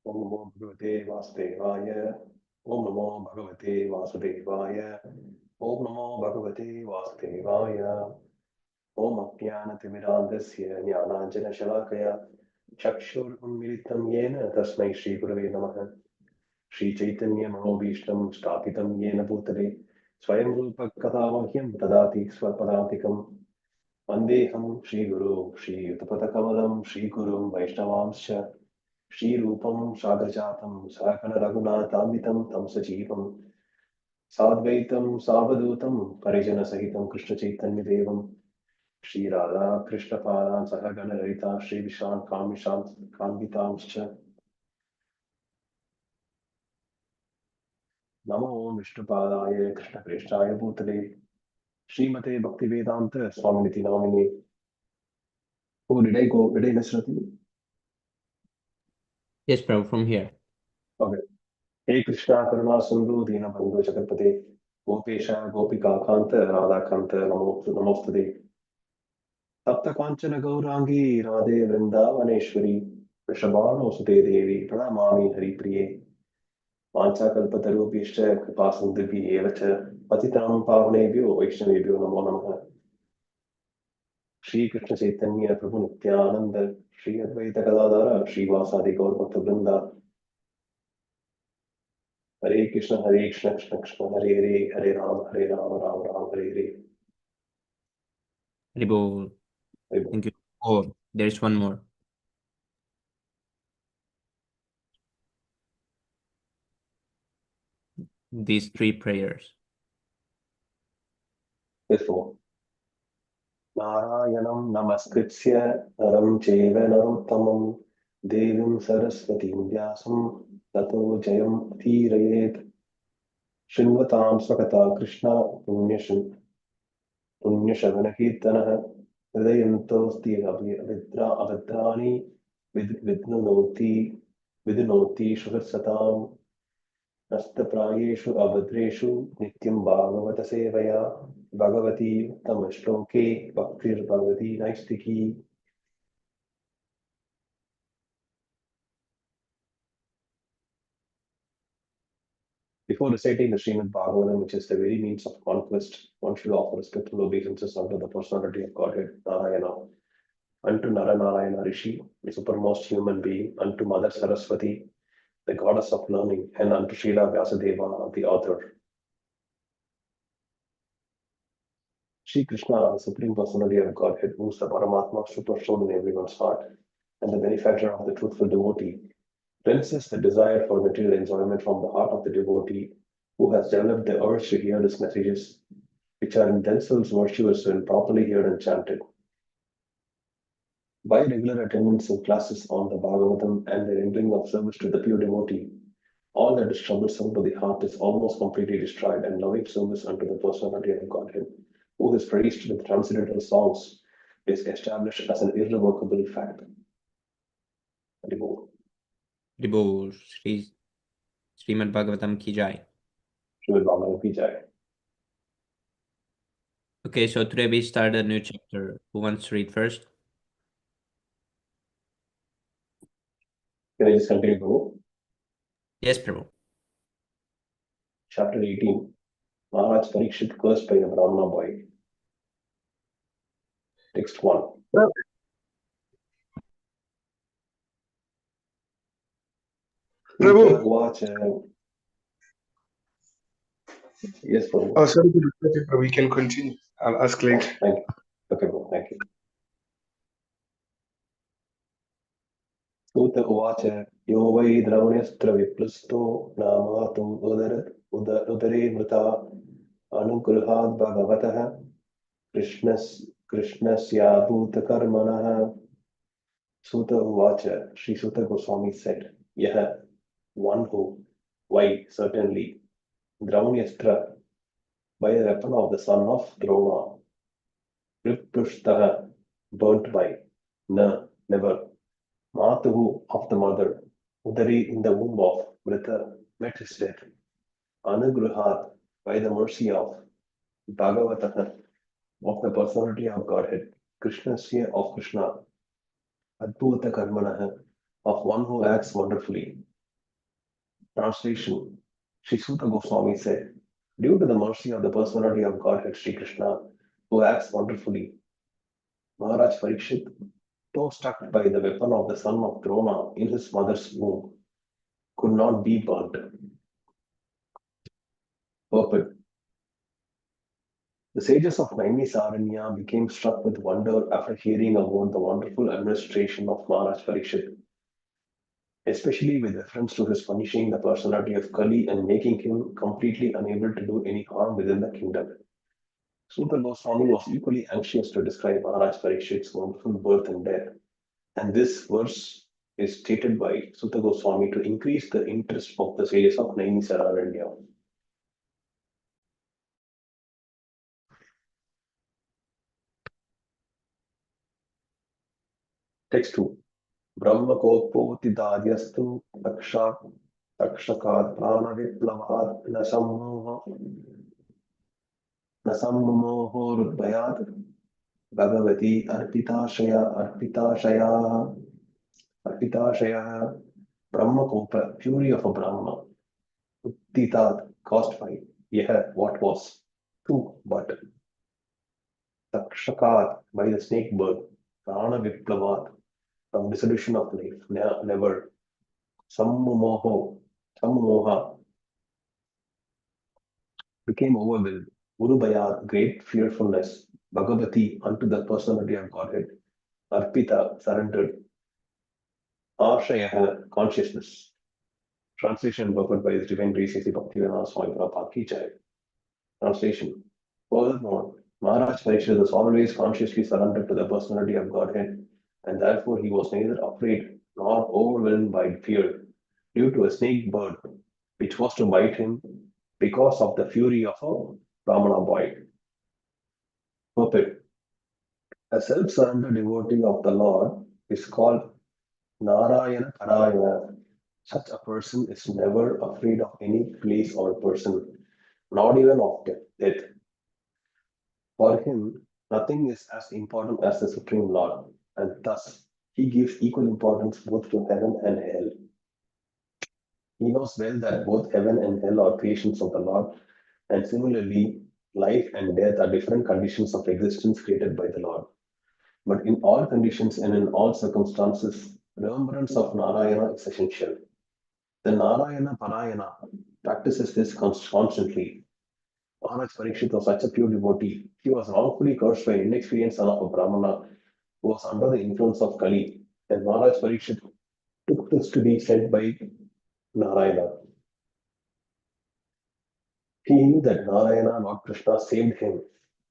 Om Namo Bhagavate Vasudevaya. Om Namo Bhagavate Vasudevaya. Om Namo Bhagavate Vasudevaya. Om Ajnanatimidandasya Jnananjana Shalakaya Chakshur Unmilitam Yena Tasmai Shri Gurave Namaha. Shri Chaitanya Manobhishtam Stapitam Yena Bhutale Swayam Rupa Katavahyam Tadati Swapadantikam Vandeham Shri Guru Shri Utapatakamadam Shri Gurum Vaishnavamscha Shri Rupam Sagrajatam Sakana Raghunatamitam Tam Sajeevam Sadvaitam Savadutam Parijana Sahitam Krishna Chaitanya Devam Shri Radha Krishna Padan Sahagana Rita Shri Vishan Kamishant Kambitamscha Namo Vishnu Padaya Krishna Preshthaya Bhutale Srimate Bhaktivedanta Swaminiti Namine. Oh, did I go? Did I miss anything? Yes, Prabhu, from here. Okay. Hey Krishna Karuna Sindhu Dina Bandhu Jagarpate Gopesha Gopika Kanta Radha Kanta Namostade Tapta Kanchana Gaurangi Radhe Vrindavaneshwari Vrishabhano Sute Devi Pranamami Hari Priye Vancha Kalpatarubhishcha Kripasindhibhi Evacha Patitanam Pavanebhyo Vaishnavebhyo Namo Namaha. Shri Krishna Chaitanya Prabhu Nityananda Shri Advaita Gadadhara Shri Vasadi Gaur Bhakta Vrinda Hare Krishna Krishna Krishna Hare Hare Hare Ram Ram Ram Hare Hare. Prabhu, thank you. Oh, there is one more. These three prayers. Therefore, Narayanam Namaskritya Naram Cheva Narottamam Devim Saraswatim Vyasam Tato Jayam Tirayet Shinvatam Swakata Krishna Punyashavana Kirtanaha Hridayantosti Avidrani Vidnoti Shukatsatam Nastaprayeshu Abhadreshu Nityam Bhagavata Sevaya Bhagavati Tamashloke Bhaktir Bhagavati Naistiki. Before reciting the Śrīmad-Bhāgavatam, which is the very means of conquest, one should offer respectful obeisances unto the personality of Godhead, Narayana, unto Naranarayana Rishi, the supermost human being, unto Mother Saraswati, the goddess of learning, and unto Srila Vyasadeva, the author. Shri Krishna, the supreme personality of Godhead, who is the Paramatma superstone in everyone's heart, and the benefactor of the truthful devotee, cleanses the desire for material enjoyment from the heart of the devotee who has developed the urge to hear his messages, which are in themselves virtuous when properly heard and chanted. By regular attendance in classes on the Bhagavatam and the rendering of service to the pure devotee, all that is troublesome to the heart is almost completely destroyed, and loving service unto the personality of Godhead, who is praised with transcendental songs, is established as an irrevocable fact. Prabhu, Śrīmad-Bhāgavatam ki jai. Śrīmad-Bhāgavatam ki jai. Okay, so today we start a new chapter. Who wants to read first? Can I just continue, Prabhu? Yes, Prabhu. Chapter 18. Maharaj Parikshit cursed by a Brahmana boy. Text 1. Prabhu. Yes, Prabhu. Oh, sorry to disturb you, Prabhu. We can continue. I'll ask later. Thank you. Okay, Prabhu. Thank you. Suta Uvacha Yo Vai Dravanyastra Viplusto Namatum Udare Mrita Anugrahad Bhagavataha Krishnasya Bhuta Karmanaha. Suta Uvacha, Sri Suta Goswami said, Yaha, one who, why, certainly, Dravanyastra, by a weapon of the son of Drona, Viplushtaha, burnt by, Na, never, Matuhu of the mother, Udari in the womb of Vrita, met his death. Anugrahat, by the mercy of Bhagavataha, of the personality of Godhead, Krishnasya of Krishna, Adbhuta Karmanaha, of one who acts wonderfully, Translation. Sri Suta Goswami said, due to the mercy of the personality of Godhead Sri Krishna, who acts wonderfully, Maharaj Parikshit, though struck by the weapon of the son of Drona in his mother's womb, could not be burnt. Purport. The sages of Naimisaranya became struck with wonder after hearing about the wonderful administration of Maharaj Parikshit, especially with reference to his punishing the personality of Kali and making him completely unable to do any harm within the kingdom. Suta Goswami was equally anxious to describe Maharaj Parikshit's wonderful birth and death, and this verse is stated by Suta Goswami to increase the interest of the sages of Naimisaranya. Text 2. Brahmakopotidaryastu takshakaat pranaviplavaat nasammoho rudbayat Bhagavati arpitashaya Brahmakopa, fury of a Brahma, Uttitat, caused by, Yeh, what was, Tu, but, Takshakat, by the snake bird, Prana Viplavat, from dissolution of life, never, Sammoha, became overwhelmed, Urubaya, great fearfulness, Bhagavati, unto the personality of Godhead, Arpita, surrendered, Ashaya, consciousness. Translation purport by His Divine Grace A.C. Bhaktivedanta Swami Prabhupada Ki Jai. Translation. Furthermore, Maharaj Parikshit was always consciously surrendered to the personality of Godhead, and therefore he was neither afraid nor overwhelmed by fear due to a snake bird which was to bite him because of the fury of a Brahmana boy. Purport. A self-surrendered devotee of the Lord is called Narayana Parayana. Such a person is never afraid of any place or person, not even of death. For him, nothing is as important as the Supreme Lord, and thus he gives equal importance both to heaven and hell. He knows well that both heaven and hell are creations of the Lord, and similarly, life and death are different conditions of existence created by the Lord. But in all conditions and in all circumstances, remembrance of Narayana is essential. The Narayana Parayana practices this constantly. Maharaj Parikshit was such a pure devotee. He was wrongfully cursed by an inexperienced son of a Brahmana who was under the influence of Kali. And Maharaj Parikshit took this to be sent by Narayana. He knew that Narayana, Lord Krishna, saved him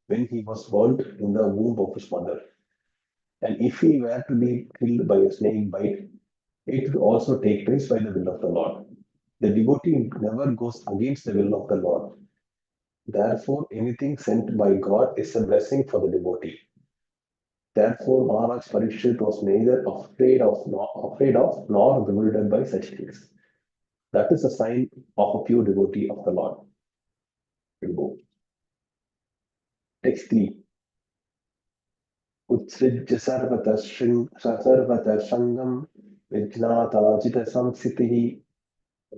when he was burnt in the womb of his mother. And if he were to be killed by a snake bite, it would also take place by the will of the Lord. The devotee never goes against the will of the Lord. Therefore, anything sent by God is a blessing for the devotee. Therefore, Maharaj Parikshit was neither afraid of nor bewildered by such things. That is a sign of a pure devotee of the Lord. Text 3. Utsrijya sarvata shangam vijnata jita samsitihi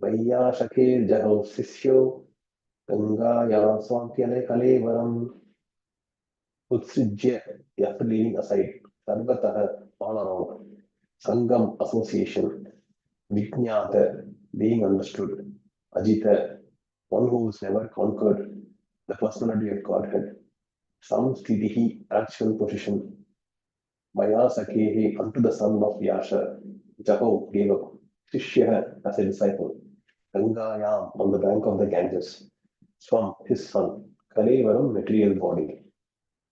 vayyashakir jaho sisyo gangaya swampyale kalevaram. Utsrijya, after leaving aside, sarvataha, all around, sangam, association, vijnata, being understood, ajita, one who is never conquered, the personality of Godhead, samstitihi, actual position, maya sakehi, unto the son of Yasha, Jaho gave up, Shishya, as a disciple, Gangayam, on the bank of the Ganges, Swam, his son, Kalevaram, material body.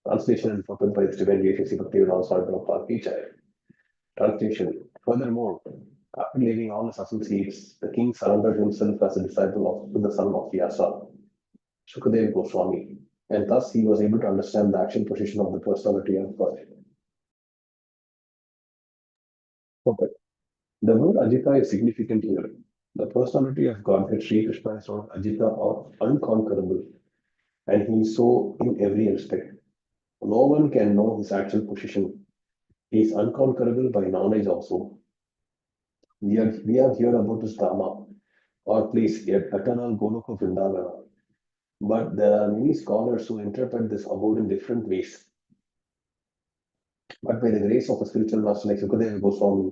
Translation and purport by His Divine Grace A.C. Bhaktivedanta Swami Prabhupada Ki Jai. Translation. Furthermore, after leaving all his associates, the king surrendered himself as a disciple to the son of Vyasa, Shukadev Goswami, and thus he was able to understand the actual position of the personality of God. Purport. The word Ajita is significant here. The personality of Godhead Sri Krishna is called Ajita or unconquerable, and he is so in every respect. No one can know his actual position. He is unconquerable by knowledge also. We have heard about his Dharma, or place yet eternal Goloka Vrindavana. But there are many scholars who interpret this abode in different ways. But by the grace of a spiritual master like Sukadeva Goswami,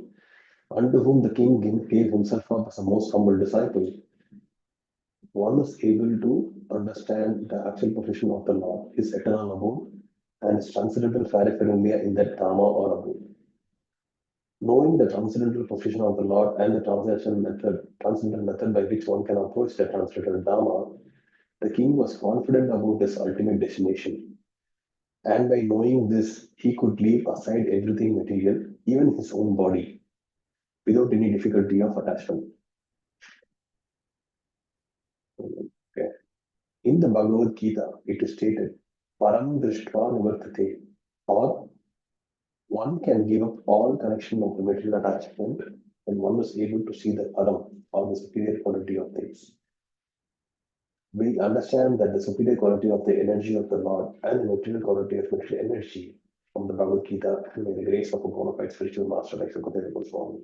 unto whom the king gave himself up as a most humble disciple, one is able to understand the actual position of the Lord, his eternal abode, and his transcendental paraphernalia in that Dhamma or abode. Knowing the transcendental position of the Lord and the transcendental method by which one can approach the transcendental Dhamma, the king was confident about his ultimate destination. And by knowing this, he could leave aside everything material, even his own body, without any difficulty of attachment. Okay. In the Bhagavad Gita, it is stated, Param Drishtva Nivartate, or one can give up all connection of the material attachment when one is able to see the Param, or the superior quality of things. We understand that the superior quality of the energy of the Lord and the material quality of material energy from the Bhagavad Gita and by the grace of a bona fide spiritual master like Sukadeva Goswami.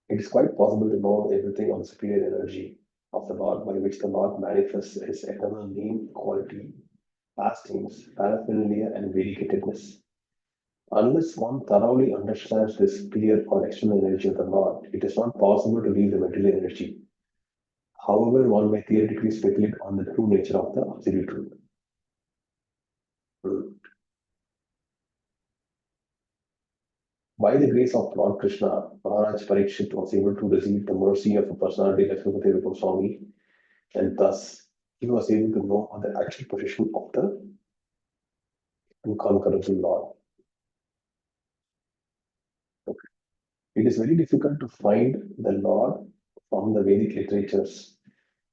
It is quite possible to know everything on the superior energy of the Lord by which the Lord manifests his eternal name, quality, pastings, paraphernalia, and variegatedness. Unless one thoroughly understands the superior or external energy of the Lord, it is not possible to leave the material energy. However, one may theoretically speculate on the true nature of the absolute truth. By the grace of Lord Krishna, Maharaj Parikshit was able to receive the mercy of a personality like Sukadeva Goswami, and thus he was able to know the actual position of the unconquerable Lord. Okay. It is very difficult to find the Lord from the Vedic literatures,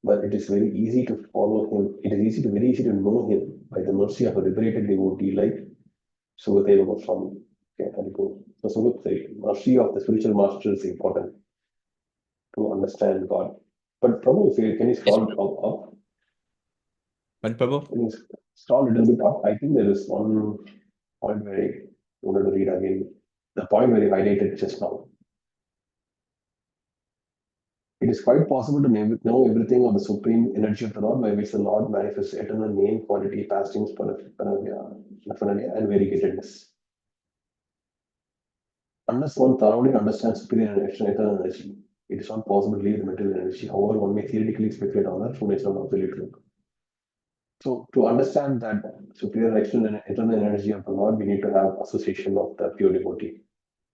but it is very easy to follow him. It is very easy to know him by the mercy of a liberated devotee like Sukadeva Goswami. Okay, so the mercy of the spiritual master is important to understand God. But Prabhu, can you scroll up? What, Prabhu? Can you scroll a little bit up? I think there is one point where I wanted to read again. The point where you highlighted just now. It is quite possible to know everything of the supreme energy of the Lord by which the Lord manifests eternal name, quality, pastings, paraphernalia, and variegatedness. Unless one thoroughly understands superior and eternal energy, it is not possible to leave the material energy. However, one may theoretically speculate on the true nature of absolute truth. So, to understand that superior external and eternal energy of the Lord, we need to have association of the pure devotee.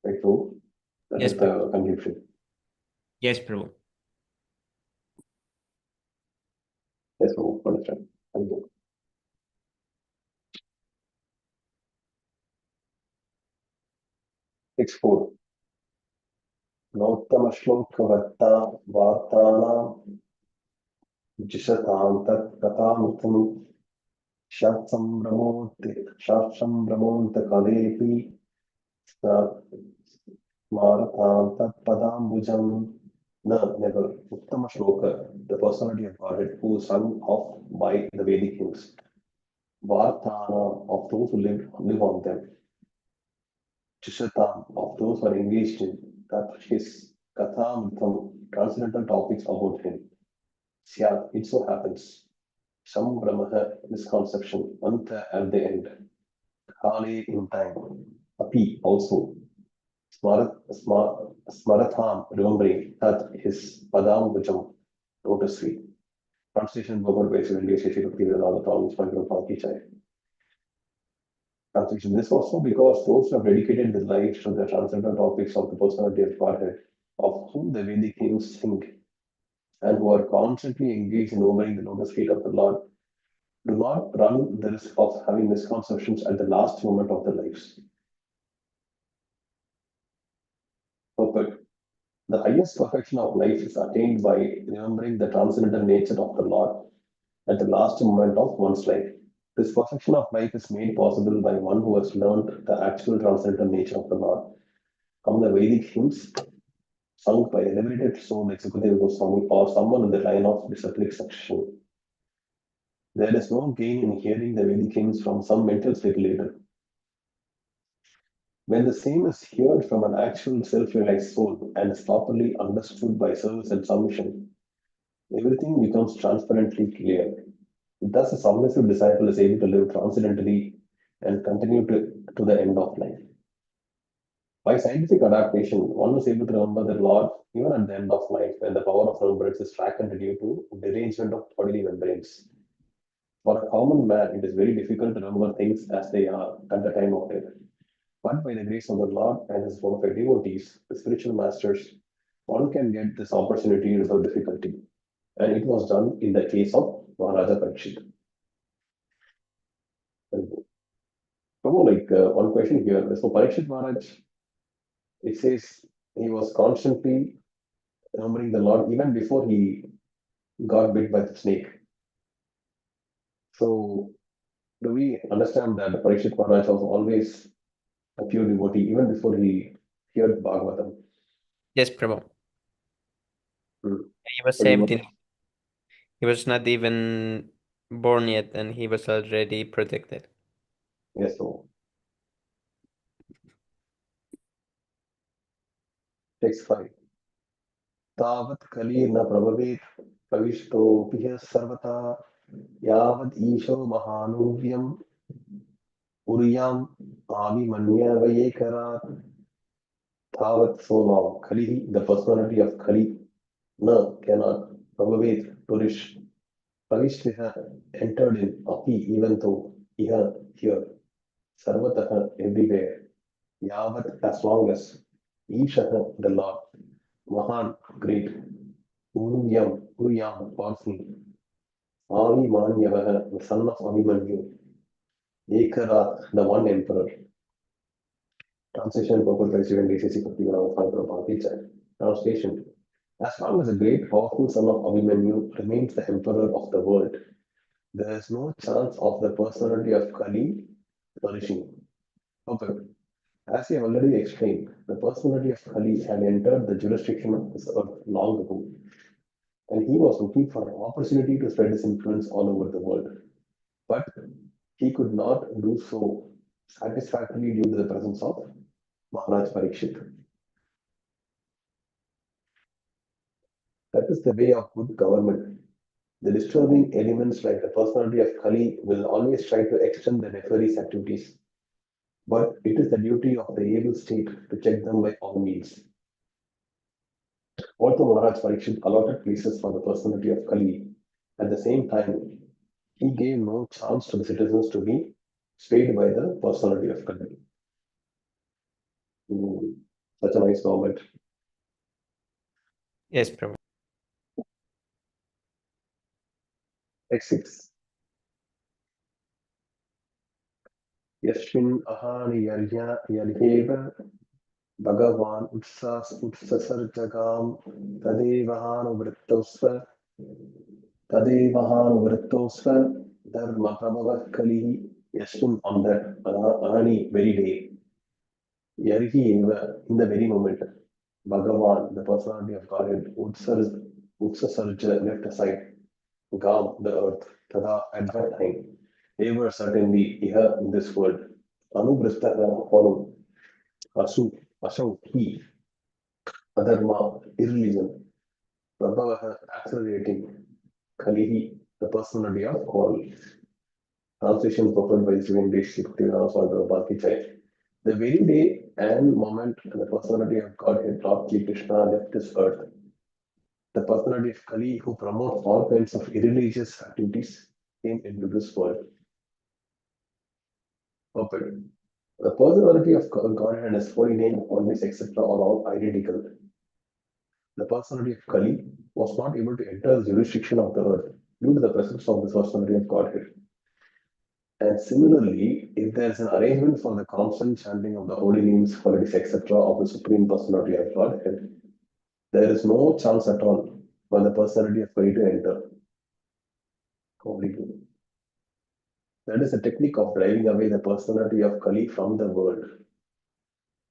Right? So, that Yes, is the conclusion. Yes, Prabhu. Yes, so understand. Thank you. Text 4. Nautamashlokavarta vartana jishatam tat katamritam shatsam brahmonta kalepi smaratam tat padambujam. No, never. Uttama Shloka, the personality of Godhead who is sung off by the Vedic kings. Vartana, of those who live on them. Chishatam, of those who are engaged in that his Kathamritam, transcendental topics about him. Syat, it so happens. Sam Brahmaha, misconception, Anta at the end. Kali in time. Api, also. Smaratham, remembering that his Padam Vijam, lotus feet. Translation Bhagavad Gita, India, Shashi Bhakti, and other problems from Palki. Translation. This also because those who have dedicated their lives to the transcendental topics of the personality of Godhead, of whom the Vedic kings think, and who are constantly engaged in obeying the lotus feet of the Lord, do not run the risk of having misconceptions at the last moment of their lives. Perfect. The highest perfection of life is attained by remembering the transcendental nature of the Lord at the last moment of one's life. This perfection of life is made possible by one who has learned the actual transcendental nature of the Lord from the Vedic hymns sung by a liberated soul like Sukadeva Goswami or someone in the line of disciplic succession. There is no gain in hearing the Vedic hymns from some mental speculator. When the same is heard from an actual self-realized soul and is properly understood by service and submission, everything becomes transparently clear. Thus, a submissive disciple is able to live transcendently and continue to the end of life. By scientific adaptation, one is able to remember the Lord even at the end of life when the power of remembrance is slackened due to derangement of bodily membranes. For a common man, it is very difficult to remember things as they are at the time of death. But by the grace of the Lord and his bona fide devotees, the spiritual masters, one can get this opportunity without difficulty. And it was done in the case of Maharaja Parikshit. One question here. So Parikshit Maharaj, it says he was constantly remembering the Lord even before he got bit by the snake. So do we understand that Parikshit Maharaj was always a pure devotee even before he heard Bhagavatam? Yes, Prabhu. Hmm. He was So he saved was- in. He was not even born yet, and he was already protected. Yes, so text 5. तावत् कलीर्न प्रभवेत् प्रविष्टोऽपि ह्यः सर्वथा यावद् ईशो महानुव्यम् उर्याम् आविमन्यवयेकरात्. Tavat, so long. Kali, the personality of Kali, na, cannot, Prabhavet, Purish, Pravishtiha, entered in, Api, even though, Iha, here, Sarvataha, everywhere, Yavat, as long as, Ishaha, the Lord, Mahan, great, Uryam, powerful, Avi Manyavaha, the son of Avimanyu, Ekara, the one emperor. Translation purport by Shivan DCC Prabhupada. Translation. As long as the great powerful son of Abhimanyu remains the emperor of the world, there is no chance of the personality of Kali flourishing. However, as I have already explained, the personality of Kali had entered the jurisdiction of this earth long ago, and he was looking for an opportunity to spread his influence all over the world. But he could not do so satisfactorily due to the presence of Maharaj Parikshit. That is the way of good government. The disturbing elements like the personality of Kali will always try to extend the nefarious activities, but it is the duty of the able state to check them by all means. Although Maharaj Parikshit allotted places for the personality of Kali, at the same time, he gave no chance to the citizens to be swayed by the personality of Kali. Such a nice government. Yes, Prabhu. Text 6. Yashvin ahani yaryeva Bhagavan utsasarjagam tadevahanuvrittosva dharma prabhava kalihi. Yashvin, on that ahani very day, Yarhi eva, in the very moment, Bhagavan, the personality of Godhead, Utsasarja, left aside, Gam, the earth, Tada, at that time, ever certainly, Iha, in this world, Anubristha, follow, Asau, he, Adharma, irreligion, Prabhavaha, accelerating, Kalihi, the personality of quarrel. Translation purport by Shivan Prabhupada. The very day and moment the personality of Godhead, Lord Sri Krishna, left this earth, the personality of Kali, who promotes all kinds of irreligious activities, came into this world. Perfect. The personality of Godhead and his holy name, always, etc., are all identical. The personality of Kali was not able to enter the jurisdiction of the earth due to the presence of the personality of Godhead. And similarly, if there is an arrangement for the constant chanting of the holy names, qualities, etc., of the Supreme Personality of Godhead, there is no chance at all for the personality of Kali to enter. Completely. That is a technique of driving away the personality of Kali from the world.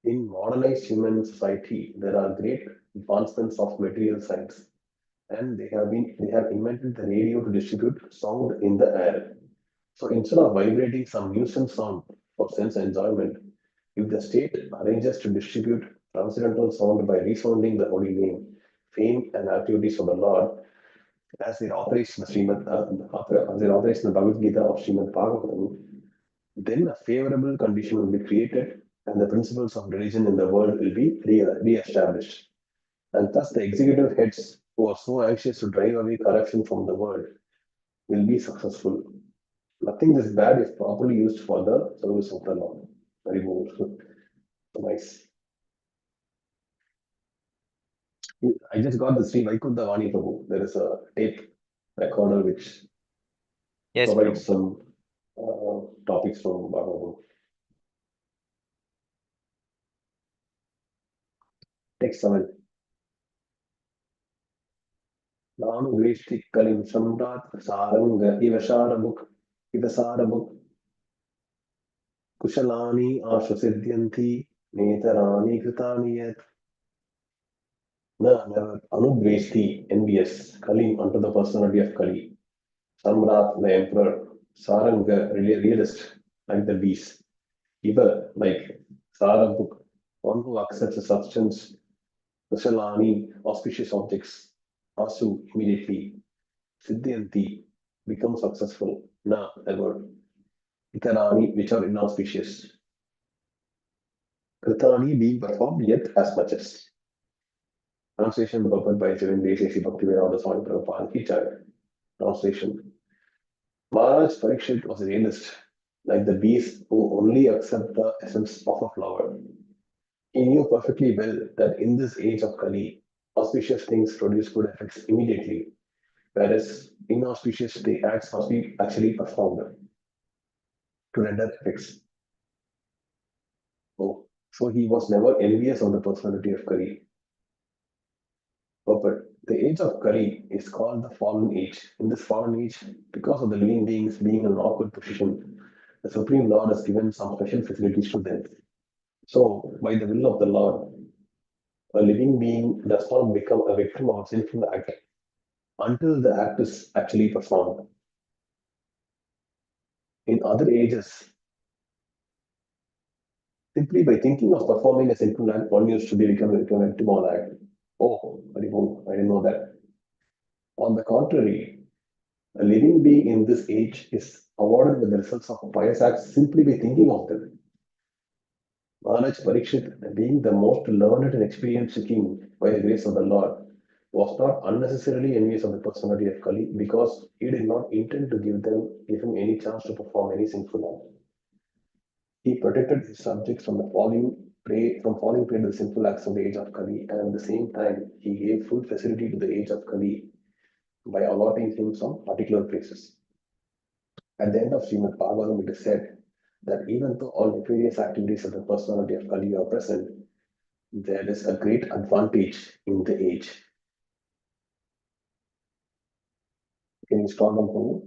In modernized human society, there are great advancements of material science, and they have invented the radio to distribute sound in the air. So instead of vibrating some nuisance sound for sense enjoyment, If the state arranges to distribute transcendental sound by resounding the holy name, fame, and activities of the Lord, as they authorized in the Bhagavad Gita of Śrīmad-Bhāgavatam, then a favorable condition will be created and the principles of religion in the world will be re-established. And thus the executive heads who are so anxious to drive away corruption from the world will be successful. Nothing is bad if properly used for the service of the Lord. Very good. Nice. I just got the Sri Vaikuntha Vani Prabhu. There is a tape recorder which Yes, provides Prabhu. some topics from Bhagavatam. Next 7. Nanu Veshti Kalim Samrat Saranga Ivasarabuk Kushalani Ashasiddhyanti Netarani Kritani Yat. Never Anudvesti envious Kalim unto the personality of Kali. Samrat the emperor. Saranga realist like the beast. Iva like Sarabuk, one who accepts a substance. Kushalani auspicious objects. Asu immediately. Siddhyanti become successful. Na never. Itarani which are inauspicious. Kritani being performed yet as much as. Translation purport by Seven Days A.C. Bhaktivedanta Swami Prabhupada Kichar. Translation. Maharaj Parikshit was a realist, like the bees who only accept the essence of a flower. He knew perfectly well that in this age of Kali, auspicious things produce good effects immediately, whereas inauspicious acts must be actually performed to render effects. Oh, so he was never envious of the personality of Kali. But the age of Kali is called the fallen age. In this fallen age, because of the living beings being in an awkward position, the Supreme Lord has given some special facilities to them. So, by the will of the Lord, a living being does not become a victim of a sinful act until the act is actually performed. In other ages, simply by thinking of performing a sinful act, one used to become a victim of an act. Oh, I didn't know that. On the contrary, a living being in this age is awarded with the results of pious acts simply by thinking of them. Maharaj Parikshit, being the most learned and experienced king by the grace of the Lord, was not unnecessarily envious of the personality of Kali because he did not intend to give him any chance to perform any sinful act. He protected his subjects from falling prey to the sinful acts of the age of Kali, and at the same time, he gave full facility to the age of Kali by allotting him some particular places. At the end of Śrīmad-Bhāgavatam, it is said that even though all nefarious activities of the personality of Kali are present, there is a great advantage in the age. Can you start on for me?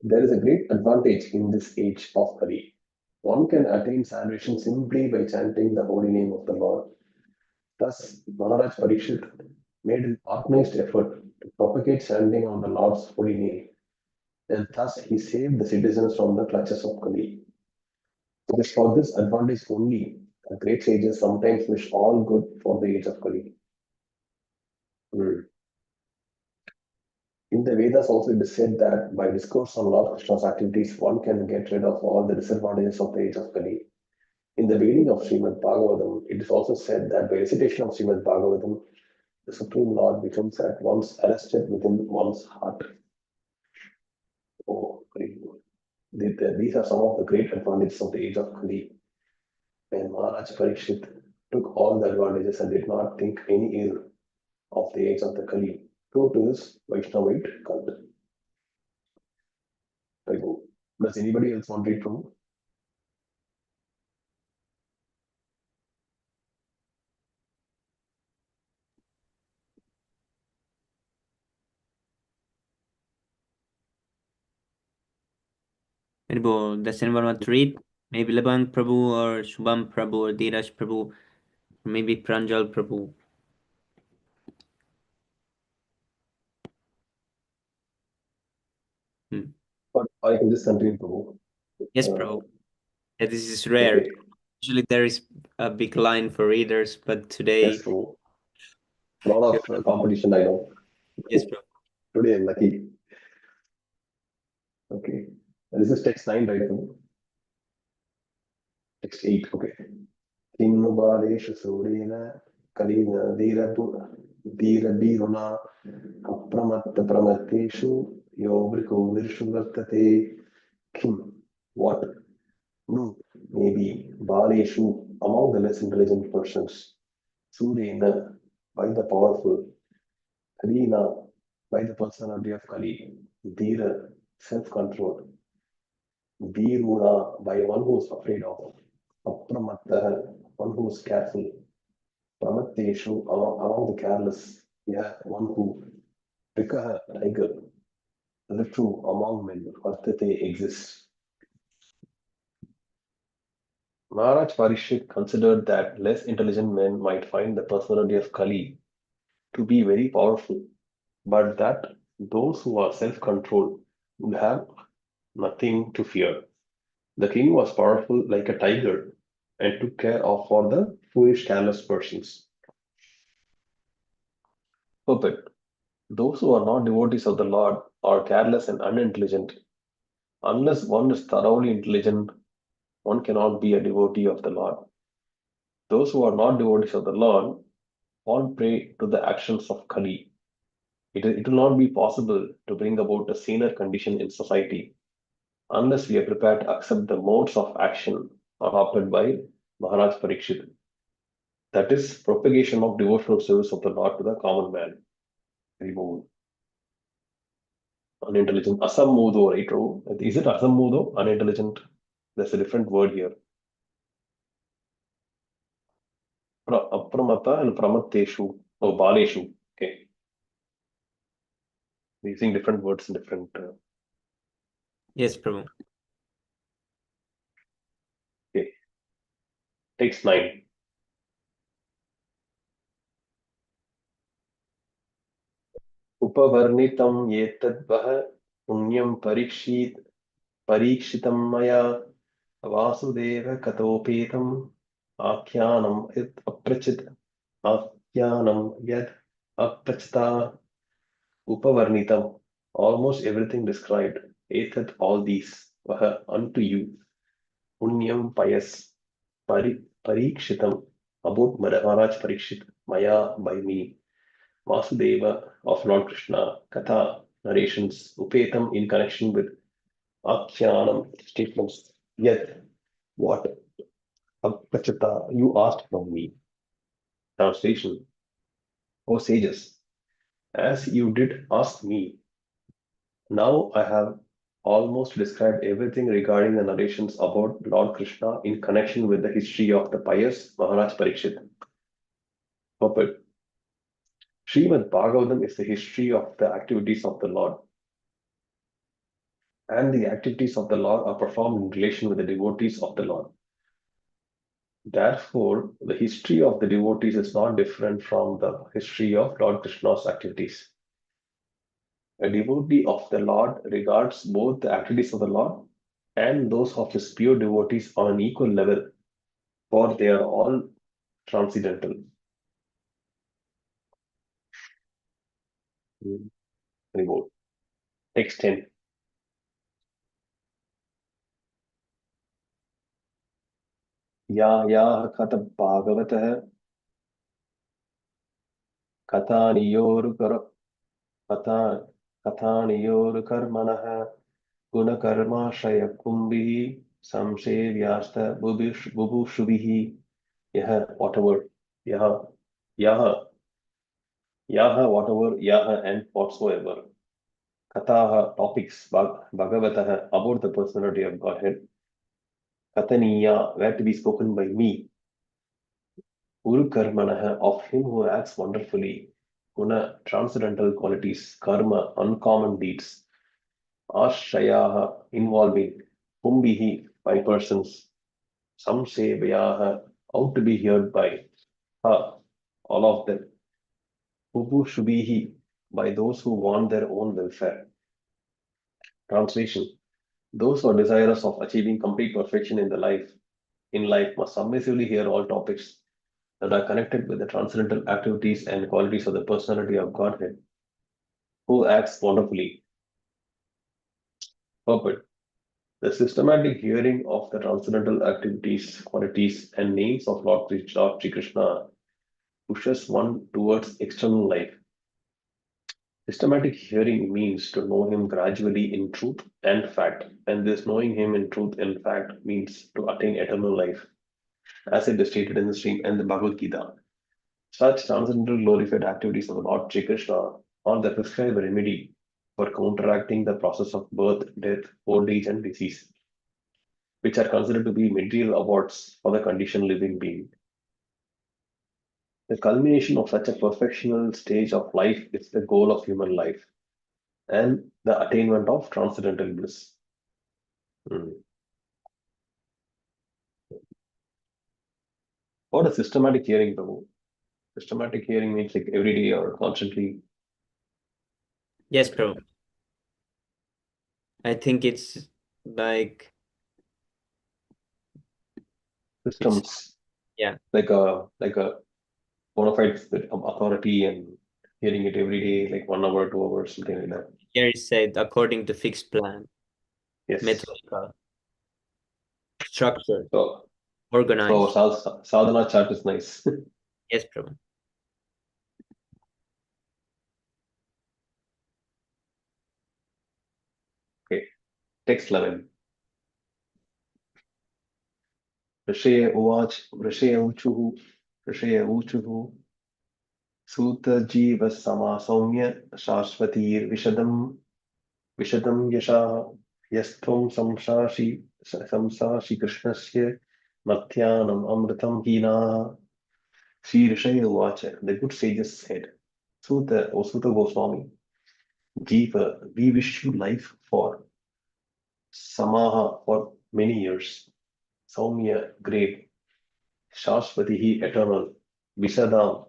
There is a great advantage in this age of Kali. One can attain salvation simply by chanting the holy name of the Lord. Thus, Maharaj Parikshit made an organized effort to propagate chanting on the Lord's holy name, and thus he saved the citizens from the clutches of Kali. It is for this advantage only that great sages sometimes wish all good for the age of Kali. In the Vedas also it is said that by discourse on Lord Krishna's activities, one can get rid of all the disadvantages of the age of Kali. In the beginning of Śrīmad-Bhāgavatam, it is also said that by recitation of Śrīmad-Bhāgavatam, the Supreme Lord becomes at once arrested within one's heart. Oh, very good. These are some of the great advantages of the age of Kali. When Maharaj Parikshit took all the advantages and did not think any ill of the age of the Kali, true to his Vaishnavite cult. Very good. Does anybody else want to read from? Does anyone want to read? Maybe Labang Prabhu or Shubham Prabhu or Dheeraj Prabhu, or maybe Pranjal Prabhu. Or I can just continue, Prabhu. Yes, Prabhu. Yeah, this is rare. Okay. Usually there is a big line for readers, but today, Yes, bro. A lot of competition, I know. yes, bro. Today I'm lucky. Okay. This is text 9, right? Text 8, okay. Kinnu baleshu surena kalina dhiruna apramatta pramateshu yobriku virshu vartate. Kim, what? No, maybe baleshu, among the less intelligent persons. Surena, by the powerful. Kalina, by the personality of Kali. Dhira, self-control. Dhiruna, by one who is afraid of. Apramatta, one who is careful. Pramateshu, among the careless. Yeah, one who. Rikaha, tiger. The true among men, Vartate exists. Maharaj Parikshit considered that less intelligent men might find the personality of Kali to be very powerful, but that those who are self-controlled would have nothing to fear. The king was powerful like a tiger and took care of for the foolish, careless persons. Puppet. Those who are not devotees of the Lord are careless and unintelligent. Unless one is thoroughly intelligent, one cannot be a devotee of the Lord. Those who are not devotees of the Lord fall prey to the actions of Kali. It will not be possible to bring about a saner condition in society unless we are prepared to accept the modes of action adopted by Maharaj Parikshit. That is propagation of devotional service of the Lord to the common man. Remove unintelligent. Asammudo, right? Oh, is it asammudo? Unintelligent. There's a different word here. Apramata and pramateshu. Oh, baleshu. Okay. We're using different words in different. Yes, Prabhu. Okay. Takes 9. उपवर्णितं एतद्वः पुण्यं परीक्षितं मया वासुदेव कथोपेतम् आख्यानं यत् अप्रचिता upavarnitam, almost everything described, etat all these, vaha unto you, punyam pious, parikshitam, about Maharaj Parikshit, maya by me, Vasudeva of Lord Krishna, Katha narrations, Upetam in connection with Akhyanam statements, yet what Apachata you asked from me. Translation, O sages, as you did ask me, now I have almost described everything regarding the narrations about Lord Krishna in connection with the history of the pious Maharaj Parikshit. Purport. Śrīmad-Bhāgavatam is the history of the activities of the Lord. And the activities of the Lord are performed in relation with the devotees of the Lord. Therefore, the history of the devotees is not different from the history of Lord Krishna's activities. A devotee of the Lord regards both the activities of the Lord and those of his pure devotees on an equal level, for they are all transcendental. Anymore. Text 10. या कथ भागवतः कथानियोरुकर्मणः गुणकर्माश्रयकुम्भिः संसेव्यास्त बुभुषुभिः यः whatever and whatsoever kathaha topics bhagavataha about the personality of Godhead kathaniya were to be spoken by me urukarmanaha of him who acts wonderfully guna transcendental qualities karma uncommon deeds ashrayaha involving kumbihi by persons some say vayaha out to be heard by all of them Shubhihi by those who want their own welfare. Translation. Those who are desirous of achieving complete perfection in life must submissively hear all topics that are connected with the transcendental activities and qualities of the personality of Godhead, who acts wonderfully. Purport. The systematic hearing of the transcendental activities, qualities, and names of Lord Sri Krishna pushes one towards external life. Systematic hearing means to know him gradually in truth and fact, and this knowing him in truth and fact means to attain eternal life, as it is stated in the stream and the Bhagavad Gita. Such transcendental glorified activities of the Lord Sri Krishna are the prescribed remedy for counteracting the process of birth, death, old age, and disease, which are considered to be material awards for the conditioned living being. The culmination of such a perfectional stage of life is the goal of human life and the attainment of transcendental bliss. What is systematic hearing, Prabhu? Systematic hearing means like every day or constantly. Yes, Prabhu. I think it's like Systems. Yeah. Like a bona fide authority and hearing it every day, like 1 hour, 2 hours, something like that. Here it said according to fixed plan, Yes. methodical, structured, So organized. sadhana chart is nice. Yes, Prabhu. Okay. Text 11. Rishaya uchuhu Suta Jiva Samasaumya Shashvatir Vishadam Yasha Yastham Samsashi Krishnasya Matyanam Amritam Hina Sri Rishaya Uvacha. The good sages said, Suta, O Suta Goswami, Jiva, we wish you life for Samaha for many years, Saumya, great, Shashvatihi, eternal, Vishadam,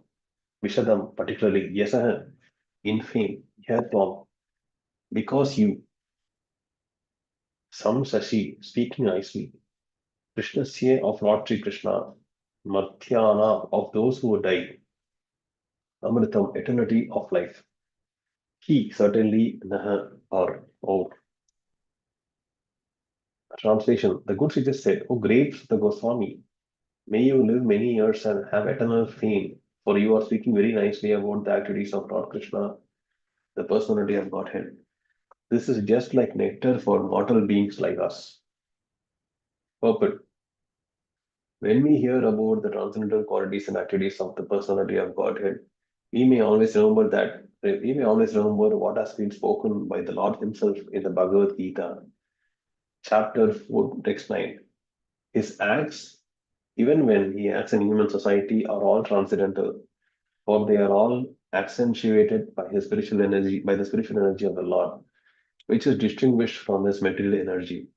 particularly, Yasaha, in fame, Yatvam, because you, Samsashi, speaking nicely, Krishnasya of Lord Sri Krishna, Martyana of those who die, Amritam, eternity of life. He, certainly, Naha, or. Translation. The good sages said, O great Sutta Goswami, may you live many years and have eternal fame, for you are speaking very nicely about the activities of Lord Krishna, the personality of Godhead. This is just like nectar for mortal beings like us. Purport. When we hear about the transcendental qualities and activities of the personality of Godhead, we may always remember what has been spoken by the Lord Himself in the Bhagavad Gita, chapter 4, text 9. His acts, even when He acts in human society, are all transcendental, for they are all accentuated by His spiritual energy, by the spiritual energy of the Lord, which is distinguished from His material energy.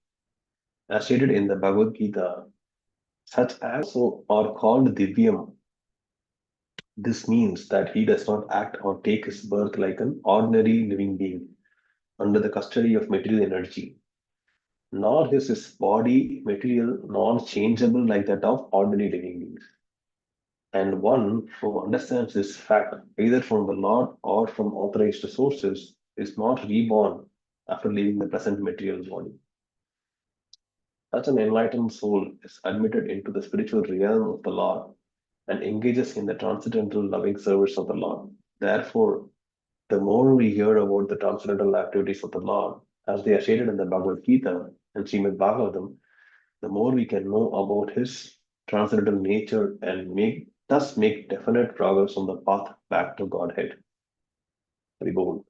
As stated in the Bhagavad Gita, such acts also are called Divyam. This means that he does not act or take his birth like an ordinary living being under the custody of material energy, nor is his body material nor changeable like that of ordinary living beings. And one who understands this fact, either from the Lord or from authorized sources, is not reborn after leaving the present material body. Such an enlightened soul is admitted into the spiritual realm of the Lord and engages in the transcendental loving service of the Lord. Therefore, the more we hear about the transcendental activities of the Lord, as they are stated in the Bhagavad Gita and Śrīmad-Bhāgavatam, the more we can know about His transcendental nature and thus make definite progress on the path back to Godhead. Haribol.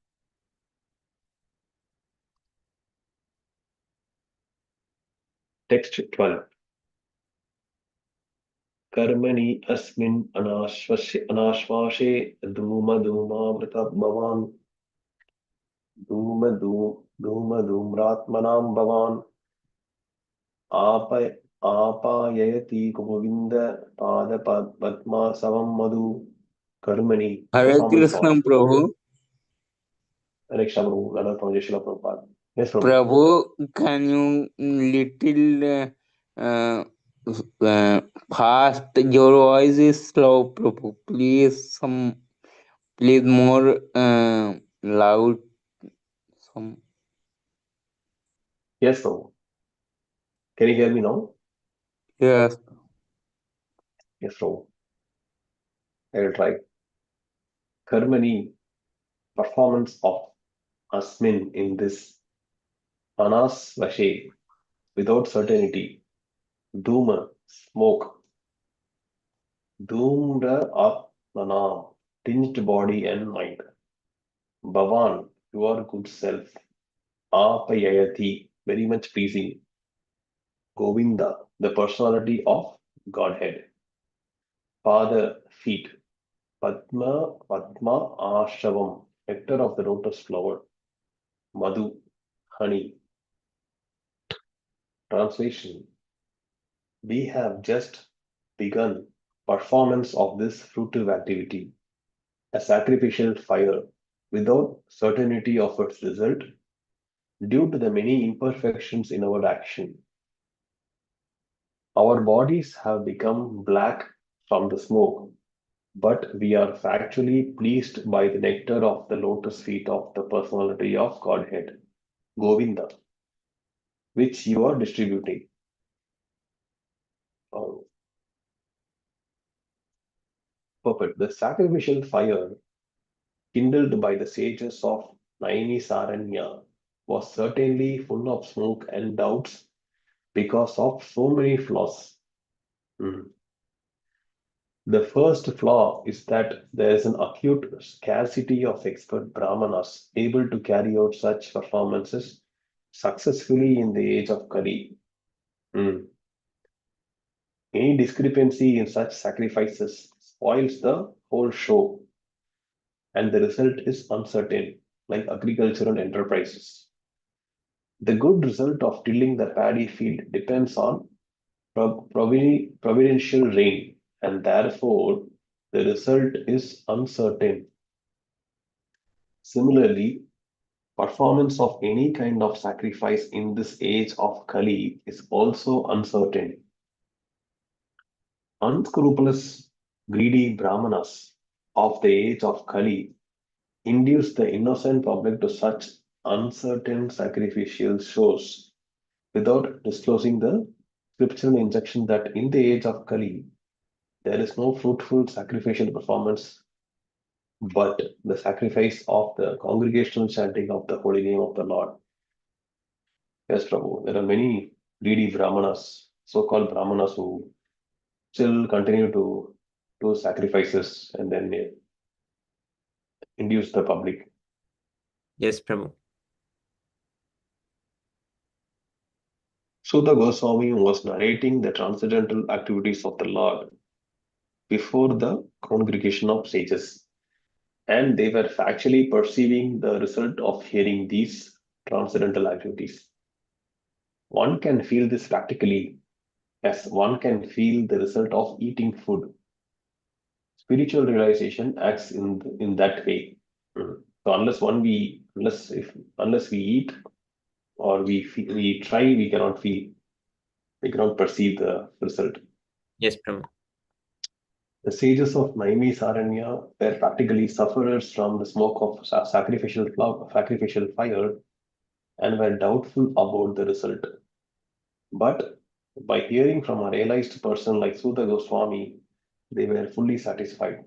Text 12. Karmani asmin anashvashe dhuma धूमधूम्रात्मनां भवान् आपाययति गोविन्द पादपद्मासवं मधु कर्मणि. Hare Krishna, Prabhu. Hare Krishna, Prabhu. Another from Jai Srila Prabhupada. Yes, Prabhu. Prabhu, can you little fast? Your voice is slow, Prabhu. Please more loud. Some. Yes, Prabhu. Can you hear me now? Yes. Yes, Prabhu. I will try. Karmani, performance of Asmin in this Anas Vashe, without certainty, Duma, smoke, Doomra Atmanam, tinged body and mind, Bhavan, your good self, Apayayati, very much pleasing, Govinda, the personality of Godhead, Father, feet, Padma, Padma Ashravam, nectar of the lotus flower, Madhu, honey. Translation: we have just begun performance of this fruitive activity, a sacrificial fire, without certainty of its result, due to the many imperfections in our action. Our bodies have become black from the smoke, but we are factually pleased by the nectar of the lotus feet of the personality of Godhead, Govinda, which you are distributing. Oh, perfect. The sacrificial fire kindled by the sages of Naimisaranya was certainly full of smoke and doubts because of so many flaws. Hmm. The first flaw is that there is an acute scarcity of expert brahmanas able to carry out such performances successfully in the age of Kali. Hmm. Any discrepancy in such sacrifices spoils the whole show, and the result is uncertain, like agricultural enterprises. The good result of tilling the paddy field depends on providential rain, and therefore the result is uncertain. Similarly, performance of any kind of sacrifice in this age of Kali is also uncertain. Unscrupulous, greedy brahmanas of the age of Kali induce the innocent public to such uncertain sacrificial shows without disclosing the scriptural injunction that in the age of Kali, there is no fruitful sacrificial performance but the sacrifice of the congregational chanting of the holy name of the Lord. Yes, Prabhu, there are many greedy brahmanas, so-called brahmanas, who still continue to do sacrifices and then induce the public. Yes, Prabhu. Sudha Goswami was narrating the transcendental activities of the Lord before the congregation of sages, and they were factually perceiving the result of hearing these transcendental activities. One can feel this practically as one can feel the result of eating food. Spiritual realization acts in that way. So unless we eat or we try, we cannot feel, we cannot perceive the result. Yes, Prabhu. The sages of Naimisaranya were practically sufferers from the smoke of sacrificial fire and were doubtful about the result. But by hearing from a realized person like Sudha Goswami, they were fully satisfied.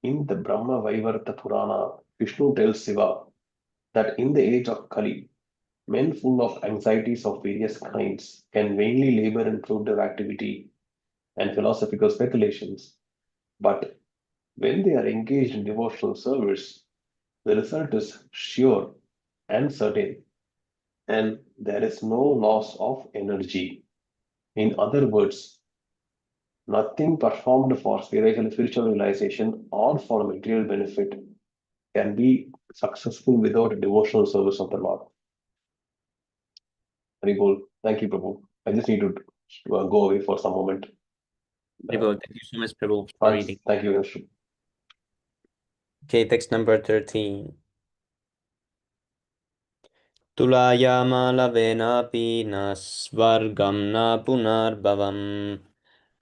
In the Brahma Vaivarta Purana, Vishnu tells Shiva that in the age of Kali, men full of anxieties of various kinds can vainly labor in productive activity and philosophical speculations. But when they are engaged in devotional service, the result is sure and certain, and there is no loss of energy. In other words, nothing performed for spiritual realization or for material benefit can be successful without a devotional service of the Lord. Very cool. Thank you, Prabhu. I just need to go away for some moment. Prabhu, thank you so much, Prabhu, for reading. Thank you, Vishnu. Okay, text number 13. Tulayama lavenapi na svargam na punarbhavam.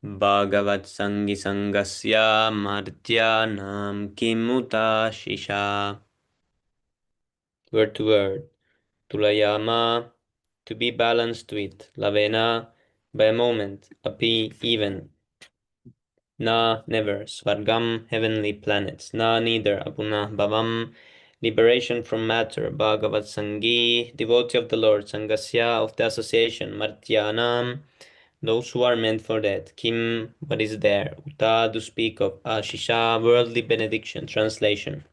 Bhagavat sangi sangasya martyanam kimuta shisha. Word to word. Tulayama, to be balanced with. Lavena, by a moment. Api, even. Na, never. Svargam, heavenly planets. Na, neither. Apuna, bhavam, liberation from matter. Bhagavat Sangi, devotee of the Lord. Sangasya, of the association. Martyanam, those who are meant for that. Kim, what is there? Uta, to speak of. Ashisha, worldly benediction. Translation.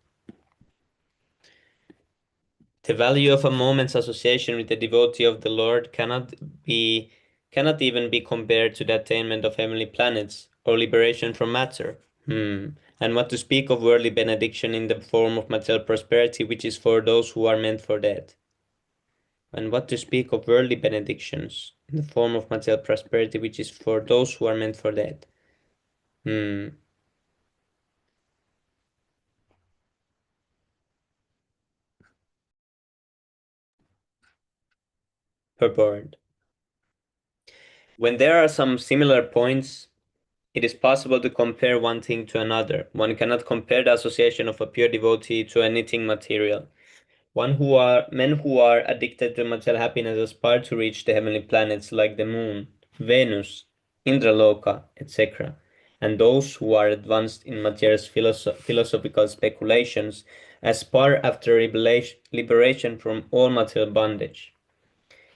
The value of a moment's association with the devotee of the Lord cannot even be compared to the attainment of heavenly planets or liberation from matter. And what to speak of worldly benediction in the form of material prosperity, which is for those who are meant for that. And what to speak of worldly benedictions in the form of material prosperity, which is for those who are meant for that. Purport. When there are some similar points, it is possible to compare one thing to another. One cannot compare the association of a pure devotee to anything material. Men who are addicted to material happiness aspire to reach the heavenly planets like the moon, Venus, Indraloka, etc. And those who are advanced in materialist philosophical speculations aspire after liberation from all material bondage.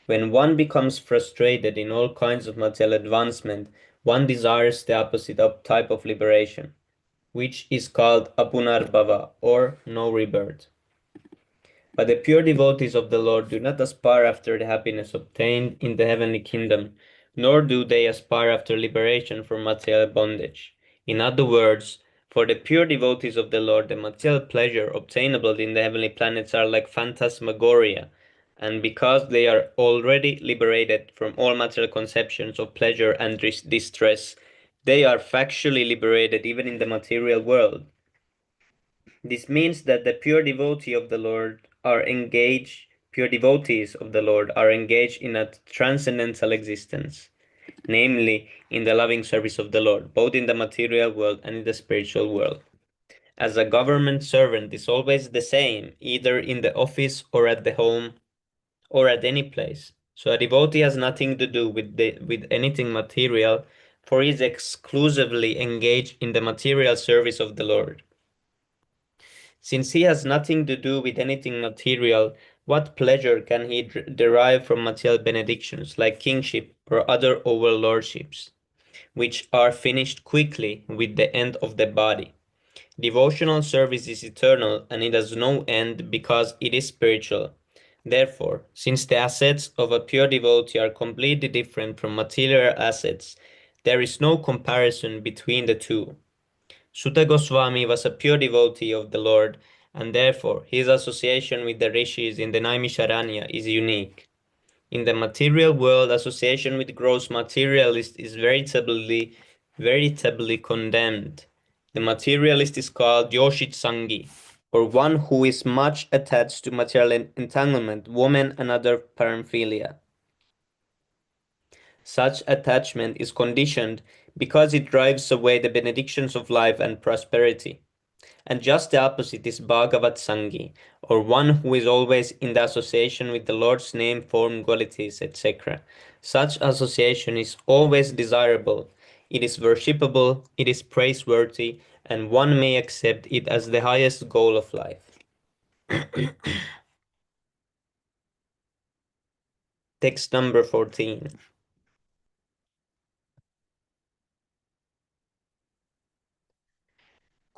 When one becomes frustrated in all kinds of material advancement, one desires the opposite type of liberation, which is called apunarbhava, or no rebirth. But the pure devotees of the Lord do not aspire after the happiness obtained in the heavenly kingdom, nor do they aspire after liberation from material bondage. In other words, for the pure devotees of the Lord, the material pleasure obtainable in the heavenly planets are like phantasmagoria, and because they are already liberated from all material conceptions of pleasure and distress, they are factually liberated even in the material world. This means that the pure devotees of the Lord are engaged in a transcendental existence, namely in the loving service of the Lord, both in the material world and in the spiritual world. As a government servant is always the same, either in the office or at the home or at any place. So a devotee has nothing to do with anything material, for he is exclusively engaged in the material service of the Lord. Since he has nothing to do with anything material, what pleasure can he derive from material benedictions like kingship or other overlordships, which are finished quickly with the end of the body? Devotional service is eternal and it has no end because it is spiritual. Therefore, since the assets of a pure devotee are completely different from material assets, there is no comparison between the two. Sutta Goswami was a pure devotee of the Lord, and therefore his association with the rishis in the Naimisharanya is unique. In the material world, association with gross materialist is veritably condemned. The materialist is called Yoshit Sangi, or one who is much attached to material entanglement, woman, and other paraphilia. Such attachment is conditioned because it drives away the benedictions of life and prosperity. And just the opposite is Bhagavat Sangi, or one who is always in the association with the Lord's name, form, qualities, etc. Such association is always desirable, it is worshipable, it is praiseworthy, and one may accept it as the highest goal of life. Text number 14.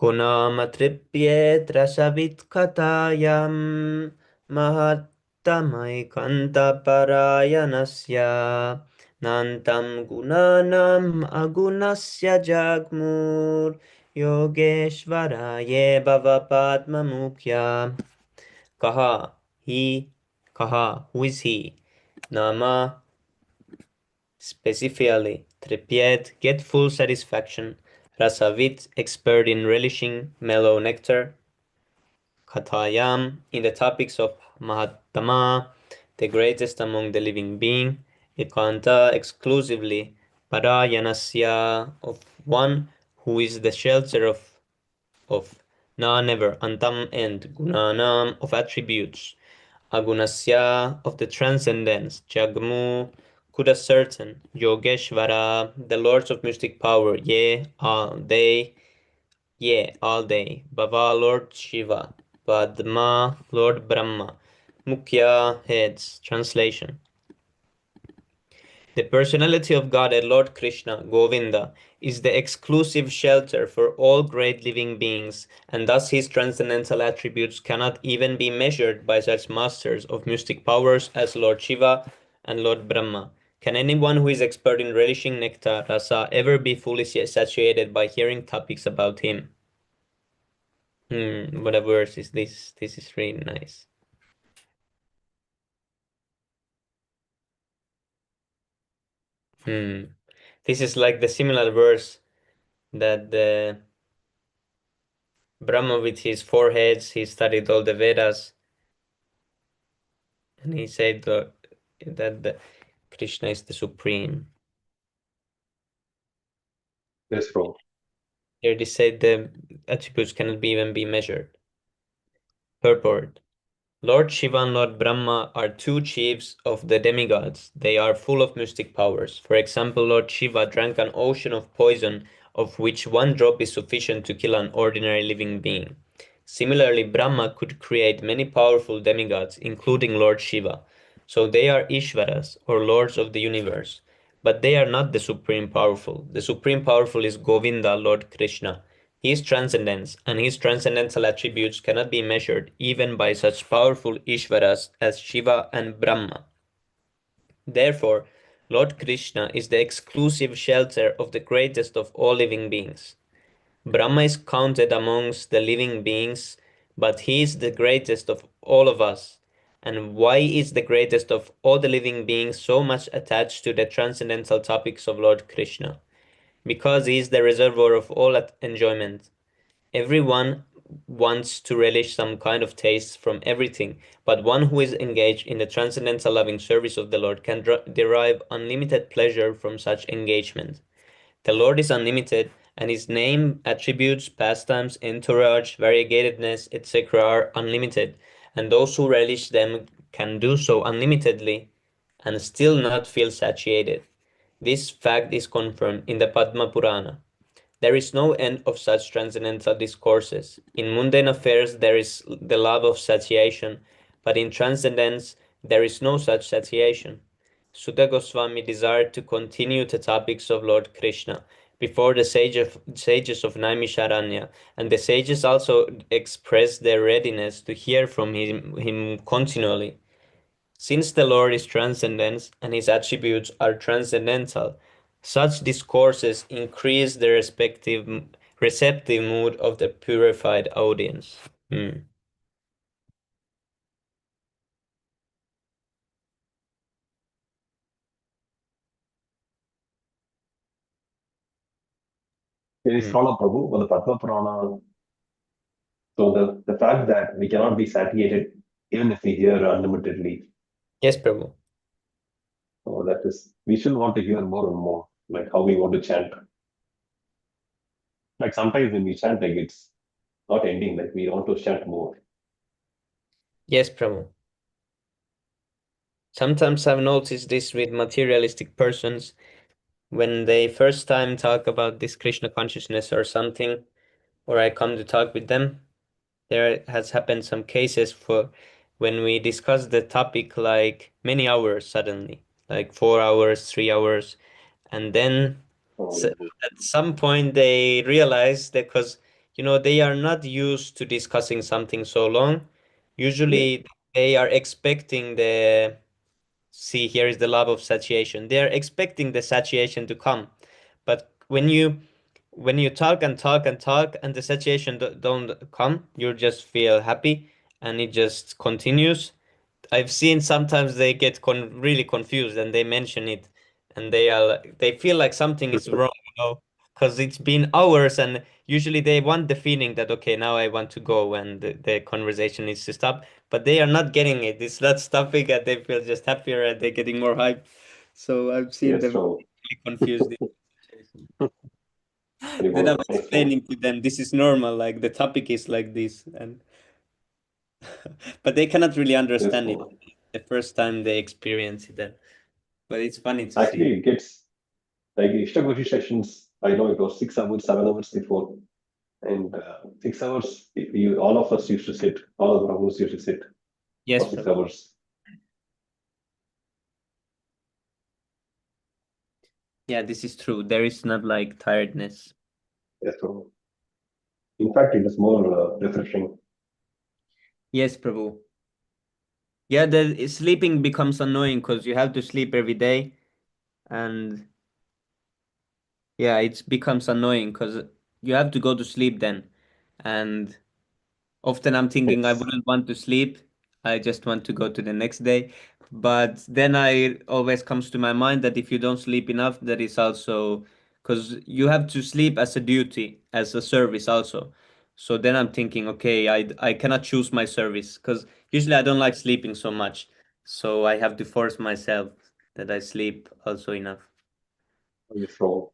Kunamatripyetra savitkatayam mahattamaikantapaраyanasya nantam gunanam agunasya jagmur yogeshvaraye bhavapadmamukhya. Kaha, who is he? Nama, specifically, Tripyet, get full satisfaction. Rasavit, expert in relishing mellow nectar. Katayam, in the topics of Mahatma, the greatest among the living being, Ekanta exclusively, Parayanasya, of one who is the shelter of na never, Antam end, Gunanam of attributes, Agunasya of the transcendence, Jagmu could ascertain, Yogeshvara, the lords of mystic power, all day, Bhava, Lord Shiva, Padma, Lord Brahma, Mukhya, heads, translation. The personality of Godhead, Lord Krishna, Govinda, is the exclusive shelter for all great living beings, and thus his transcendental attributes cannot even be measured by such masters of mystic powers as Lord Shiva and Lord Brahma. Can anyone who is expert in relishing nectar, rasa, ever be fully satiated by hearing topics about him? What a verse is this? This is really nice. This is like the similar verse that the Brahma with his four heads, he studied all the Vedas, and he said that Krishna is the supreme. Yes, bro. Here they said the attributes cannot even be measured. Purport. Lord Shiva and Lord Brahma are two chiefs of the demigods. They are full of mystic powers. For example, Lord Shiva drank an ocean of poison, of which one drop is sufficient to kill an ordinary living being. Similarly, Brahma could create many powerful demigods, including Lord Shiva. So they are Ishvaras, or lords of the universe. But they are not the supreme powerful. The supreme powerful is Govinda, Lord Krishna. His transcendence and his transcendental attributes cannot be measured even by such powerful Ishvaras as Shiva and Brahma. Therefore, Lord Krishna is the exclusive shelter of the greatest of all living beings. Brahma is counted amongst the living beings, but he is the greatest of all of us. And why is the greatest of all the living beings so much attached to the transcendental topics of Lord Krishna? Because he is the reservoir of all enjoyment. Everyone wants to relish some kind of taste from everything, but one who is engaged in the transcendental loving service of the Lord can derive unlimited pleasure from such engagement. The Lord is unlimited, and his name, attributes, pastimes, entourage, variegatedness, etc. are unlimited, and those who relish them can do so unlimitedly and still not feel satiated. This fact is confirmed in the Padma Purana. There is no end of such transcendental discourses. In mundane affairs there is the love of satiation, but in transcendence there is no such satiation. Sutta Goswami desired to continue the topics of Lord Krishna before the sages of Naimisharanya, and the sages also expressed their readiness to hear from him continually. Since the Lord is transcendence and his attributes are transcendental, such discourses increase the receptive mood of the purified audience. It is follow Prabhu, but the Padma Purana. So the fact that we cannot be satiated even if we hear unlimitedly. Yes, Prabhu. So that is, we should want to hear more and more, like how we want to chant. Like sometimes when we chant, like it's not ending, like we want to chant more. Yes, Prabhu. Sometimes I've noticed this with materialistic persons when they first time talk about this Krishna consciousness or something, or I come to talk with them. There has happened some cases for when we discuss the topic like many hours suddenly, like 4 hours, 3 hours, and then at some point they realize that because they are not used to discussing something so long. Usually they are expecting here is the love of satiation. They are expecting the satiation to come, but when you talk and talk and talk and the satiation don't come, you just feel happy and it just continues. I've seen sometimes they get really confused and they mention it and they feel like something is wrong. because it's been hours, and usually they want the feeling that okay, now I want to go and the conversation needs to stop, but they are not getting it. It's not stopping, and they feel just happier and they're getting more hype. So I've seen Yes, them bro. really confused. Very Then I'm good. Nice, bro. explaining to them this is normal, like the topic is like this, and but they cannot really Yes, understand it bro. the first time they experience it. Then, but it's funny to see. Actually, it gets like Ishtagoshi sessions. I know it was 6 hours, 7 hours before, and 6 hours. All of us used to sit. All of the Prabhus used to sit Yes, for six Prabhu. hours. Yeah, this is true. There is not like tiredness. Yes, bro. In fact, it is more refreshing. Yes, Prabhu. Yeah, the sleeping becomes annoying because you have to sleep every day, and yeah, it becomes annoying because you have to go to sleep then, and often I'm thinking I It's wouldn't want to sleep. I just want to go to the next day. But then I always comes to my mind that if you don't sleep enough, that is also because you have to sleep as a duty, as a service also. So then I'm thinking, okay, I cannot choose my service because usually I don't like sleeping so much. So I have to force myself that I sleep also enough. yes, bro.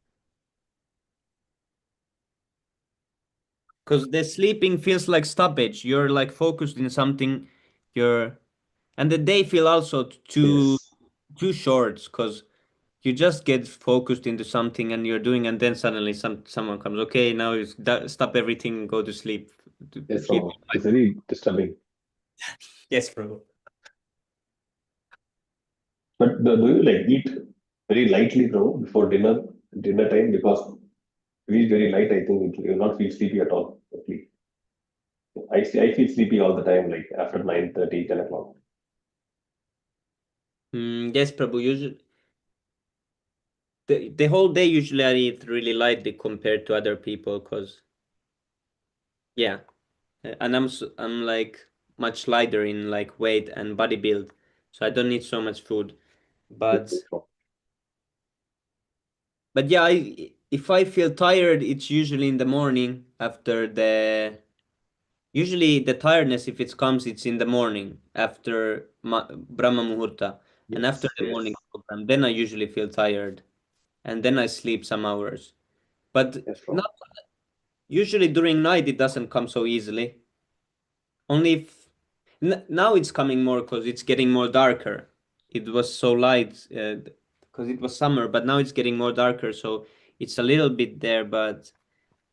Because the sleeping feels like stoppage. You're like focused in something. You're and the day feel also Yes. too short because you just get focused into something and you're doing, and then suddenly someone comes. Okay, now you stop everything and go to sleep. To Yes, keep bro. It's very disturbing. yes, bro. But do you like eat very lightly, bro, before dinner time? Because if you eat very light, I think you will not feel sleepy at all. Actually, I feel sleepy all the time, like after 9:30, 10 o'clock. Yes, Prabhu. Usually, the whole day usually I eat really lightly compared to other people because yeah, and I'm like much lighter in like weight and body build, so I don't need so much food. Yes, But yes, bro. yeah, if I feel tired, it's usually in the morning after the usually the tiredness if it comes, it's in the morning after Brahma Muhurta, and after Yes, the yes, morning program, then I usually feel tired, and then I sleep some hours. But yes, bro. not usually during night it doesn't come so easily. Only if now it's coming more because it's getting more darker. It was so light because it was summer, but now it's getting more darker, so it's a little bit there, but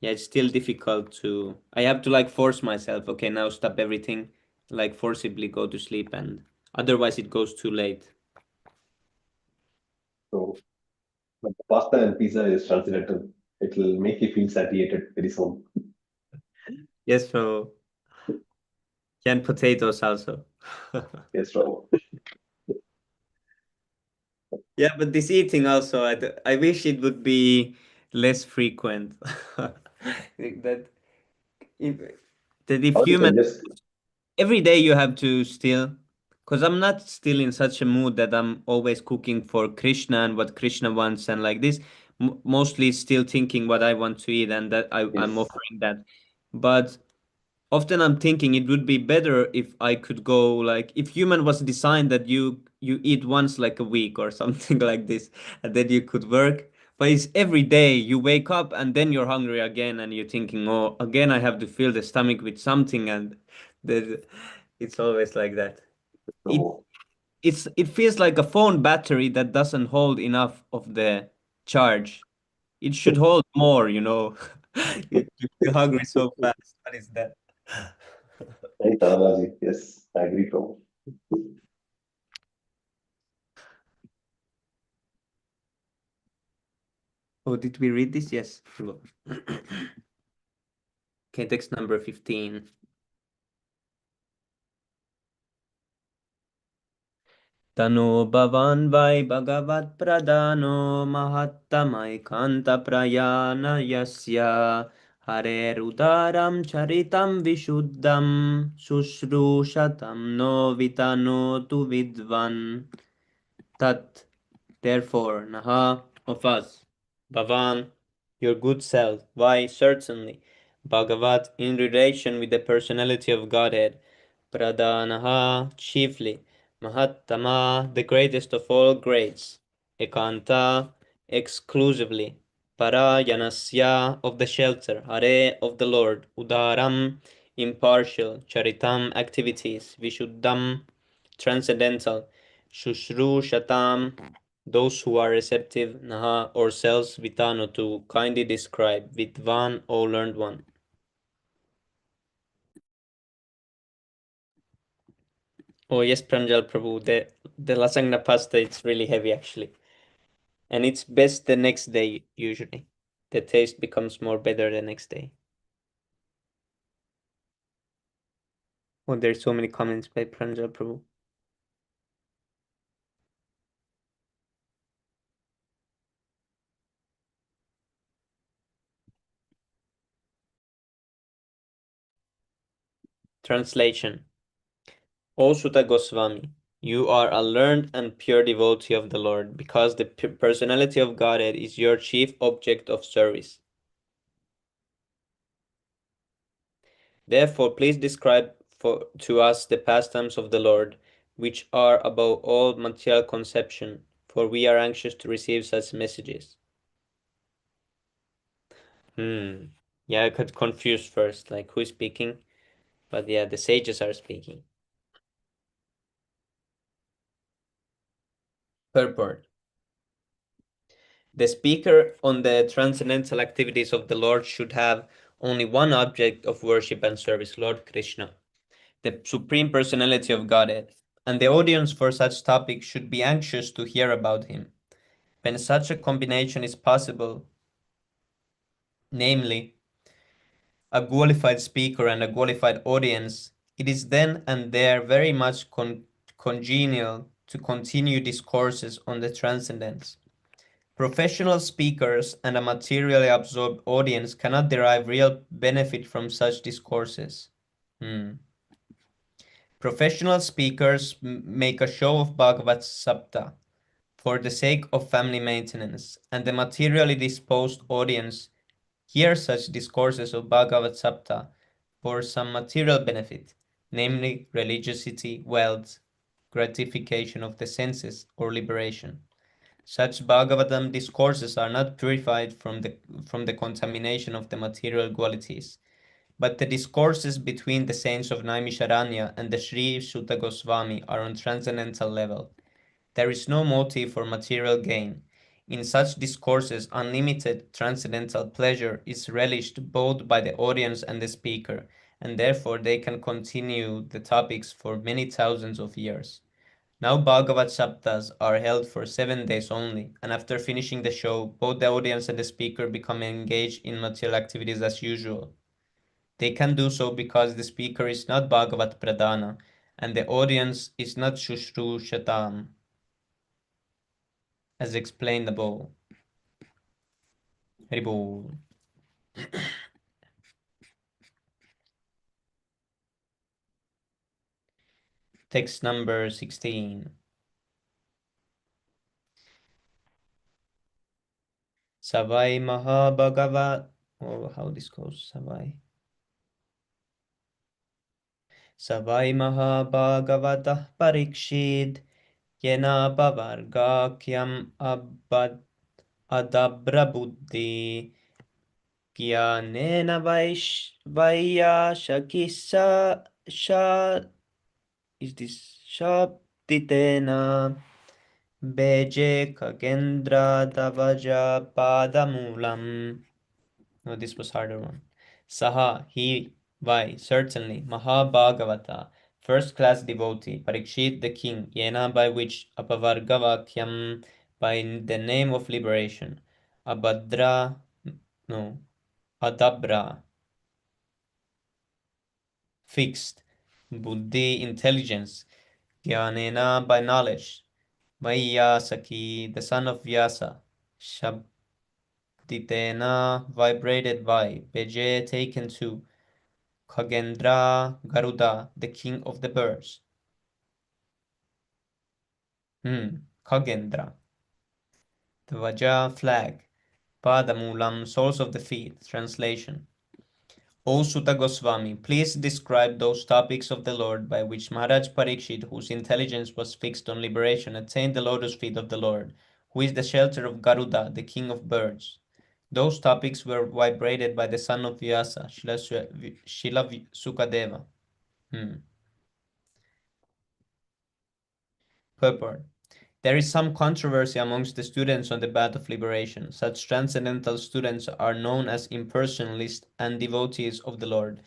yeah, it's still difficult to. I have to like force myself. Okay, now stop everything, like forcibly go to sleep, and otherwise it goes too late. So, but the pasta and pizza is transcendental. It will make you feel satiated very soon. Yes, so and potatoes also. Yes, bro. Yeah, but this eating also, I wish it would be less frequent. That if Or you human can just every day you have to still, because I'm not still in such a mood that I'm always cooking for Krishna and what Krishna wants and like this. Mostly still thinking what I want to eat and that I'm yes, offering that. But often I'm thinking it would be better if I could go like if human was designed that you eat once like a week or something like this, and then you could work. But it's every day you wake up and then you're hungry again and you're thinking, oh, again I have to fill the stomach with something, and the, it's always like that. It so it feels like a phone battery that doesn't hold enough of the charge. It should hold more, you know. You feel hungry so fast. What is that? nice analogy. Yes, I agree, bro. Oh, did we read this? Yes. Okay, text number 15. Tano bhavan vai bhagavat pradano mahattamai kanta prayana yasya harerudaram charitam vishuddham sushrushatam no vitano tu vidvan. Tat, therefore, naha, of us, bhavan, your good self. Why? Certainly. Bhagavat, in relation with the personality of Godhead. Pradanaha, chiefly. Mahattama, the greatest of all greats. Ekanta, exclusively. Parayanasya, of the shelter. Hare, of the Lord. Udaram, impartial. Charitam, activities. Vishuddham, transcendental. Shushrushatam, those who are receptive. Naha, ourselves. Vitano, to kindly describe. Vidvan, O learned one. Oh yes, Pranjal Prabhu, the lasagna pasta, it's really heavy actually. And it's best the next day usually. The taste becomes more better the next day. Oh, there's so many comments by Pranjal Prabhu. Translation. O Sutta Goswami, you are a learned and pure devotee of the Lord, because the personality of Godhead is your chief object of service. Therefore, please describe to us the pastimes of the Lord, which are above all material conception, for we are anxious to receive such messages. Yeah, I got confused first, like who's speaking? But yeah, the sages are speaking. Purport. The speaker on the transcendental activities of the Lord should have only one object of worship and service, Lord Krishna, the Supreme Personality of Godhead, and the audience for such topics should be anxious to hear about him. When such a combination is possible, namely, a qualified speaker and a qualified audience, it is then and there very much congenial to continue discourses on the transcendence. Professional speakers and a materially absorbed audience cannot derive real benefit from such discourses. Professional speakers make a show of Bhagavad Sapta for the sake of family maintenance, and the materially disposed audience hear such discourses of Bhagavad Sapta for some material benefit, namely religiosity, wealth, gratification of the senses, or liberation. Such Bhagavatam discourses are not purified from the contamination of the material qualities, but the discourses between the saints of Naimisharanya and the Sri Sutta Goswami are on transcendental level. There is no motive for material gain. In such discourses, unlimited transcendental pleasure is relished both by the audience and the speaker, and therefore they can continue the topics for many thousands of years. Now Bhagavad Saptas are held for 7 days only, and after finishing the show, both the audience and the speaker become engaged in material activities as usual. They can do so because the speaker is not Bhagavat Pradana, and the audience is not Shushrushatam, as explained above. Haribol. Text number 16. Savai Mahabhagavat. Oh, how this goes, Savai. Savai Mahabhagavatah Parikshid Yena Pavargakyam Abad Adabra Buddhi Gyanena Vaiyashakisa Sha. Is this Shabditena Beje Kagendra Davaja Padamulam? No, this was harder one. Saha, he, why, certainly, Mahabhagavata, first class devotee, Parikshit the king, Yena by which, Apavargavakyam, by the name of liberation, Abhadra, no, Adabra, fixed, Buddhi, intelligence, Jnanena by knowledge, Vaiyasaki, the son of Vyasa, Shabditena, vibrated by, Beje, taken to, Khagendra, Garuda, the king of the birds. Khagendra. Dvaja, flag. Padamulam, soles of the feet. Translation. O Sutta Goswami, please describe those topics of the Lord by which Maharaj Parikshit, whose intelligence was fixed on liberation, attained the lotus feet of the Lord, who is the shelter of Garuda, the king of birds. Those topics were vibrated by the son of Vyasa, Srila Sukadeva. Purport. There is some controversy amongst the students on the path of liberation. Such transcendental students are known as impersonalists and devotees of the Lord.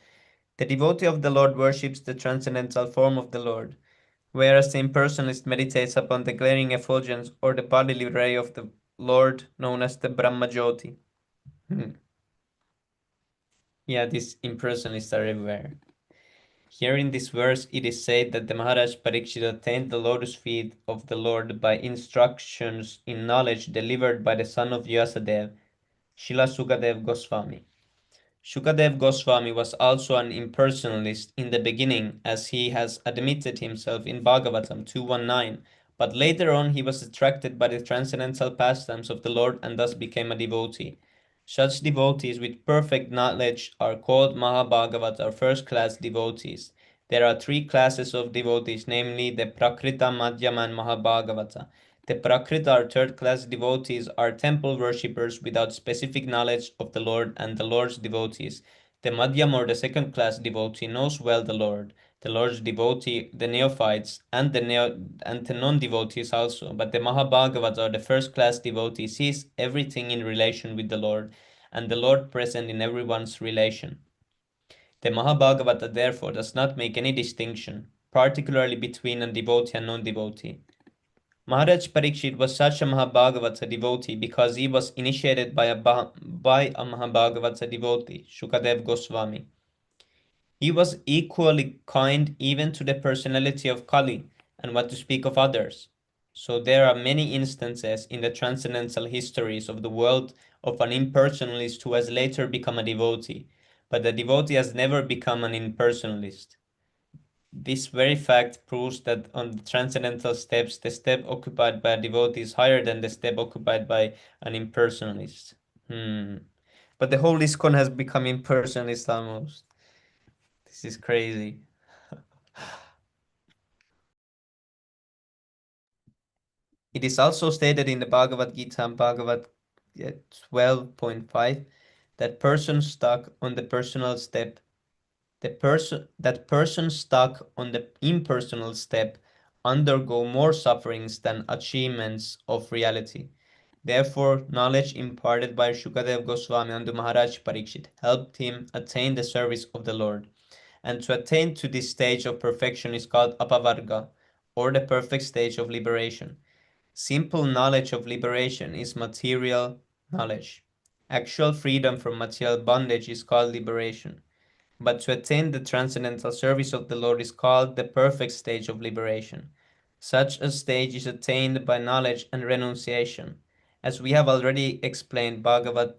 The devotee of the Lord worships the transcendental form of the Lord, whereas the impersonalist meditates upon the glaring effulgence or the bodily ray of the Lord, known as the Brahmajyoti. Yeah, these impersonalists are everywhere. Here in this verse, it is said that the Maharaj Parikshit attained the lotus feet of the Lord by instructions in knowledge delivered by the son of Vyasadeva, Srila Sukadev Goswami. Shukadev Goswami was also an impersonalist in the beginning, as he has admitted himself in Bhagavatam 219, but later on he was attracted by the transcendental pastimes of the Lord and thus became a devotee. Such devotees with perfect knowledge are called Mahabhagavata or first-class devotees. There are three classes of devotees, namely the Prakrita, Madhyama and Mahabhagavata. The Prakrita or third-class devotees are temple worshippers without specific knowledge of the Lord and the Lord's devotees. The Madhyam or the second-class devotee knows well the Lord, the Lord's devotee, the neophytes, and the non-devotees also. But the Mahabhagavata or the first-class devotee sees everything in relation with the Lord, and the Lord present in everyone's relation. The Mahabhagavata therefore does not make any distinction, particularly between a devotee and non-devotee. Maharaj Parikshit was such a Mahabhagavata devotee because he was initiated by a Mahabhagavata devotee, Shukadev Goswami. He was equally kind even to the personality of Kali, and what to speak of others. So there are many instances in the transcendental histories of the world of an impersonalist who has later become a devotee, but the devotee has never become an impersonalist. This very fact proves that on the transcendental steps, the step occupied by a devotee is higher than the step occupied by an impersonalist. But the whole ISKCON has become impersonalist almost. This is crazy. It is also stated in the Bhagavad Gita, Bhagavad 12.5, that person stuck on the personal step, that person stuck on the impersonal step undergo more sufferings than achievements of reality. Therefore, knowledge imparted by Shukadev Goswami unto Maharaj Parikshit helped him attain the service of the Lord. And to attain to this stage of perfection is called apavarga, or the perfect stage of liberation. Simple knowledge of liberation is material knowledge. Actual freedom from material bondage is called liberation. But to attain the transcendental service of the Lord is called the perfect stage of liberation. Such a stage is attained by knowledge and renunciation. As we have already explained, Bhagavatam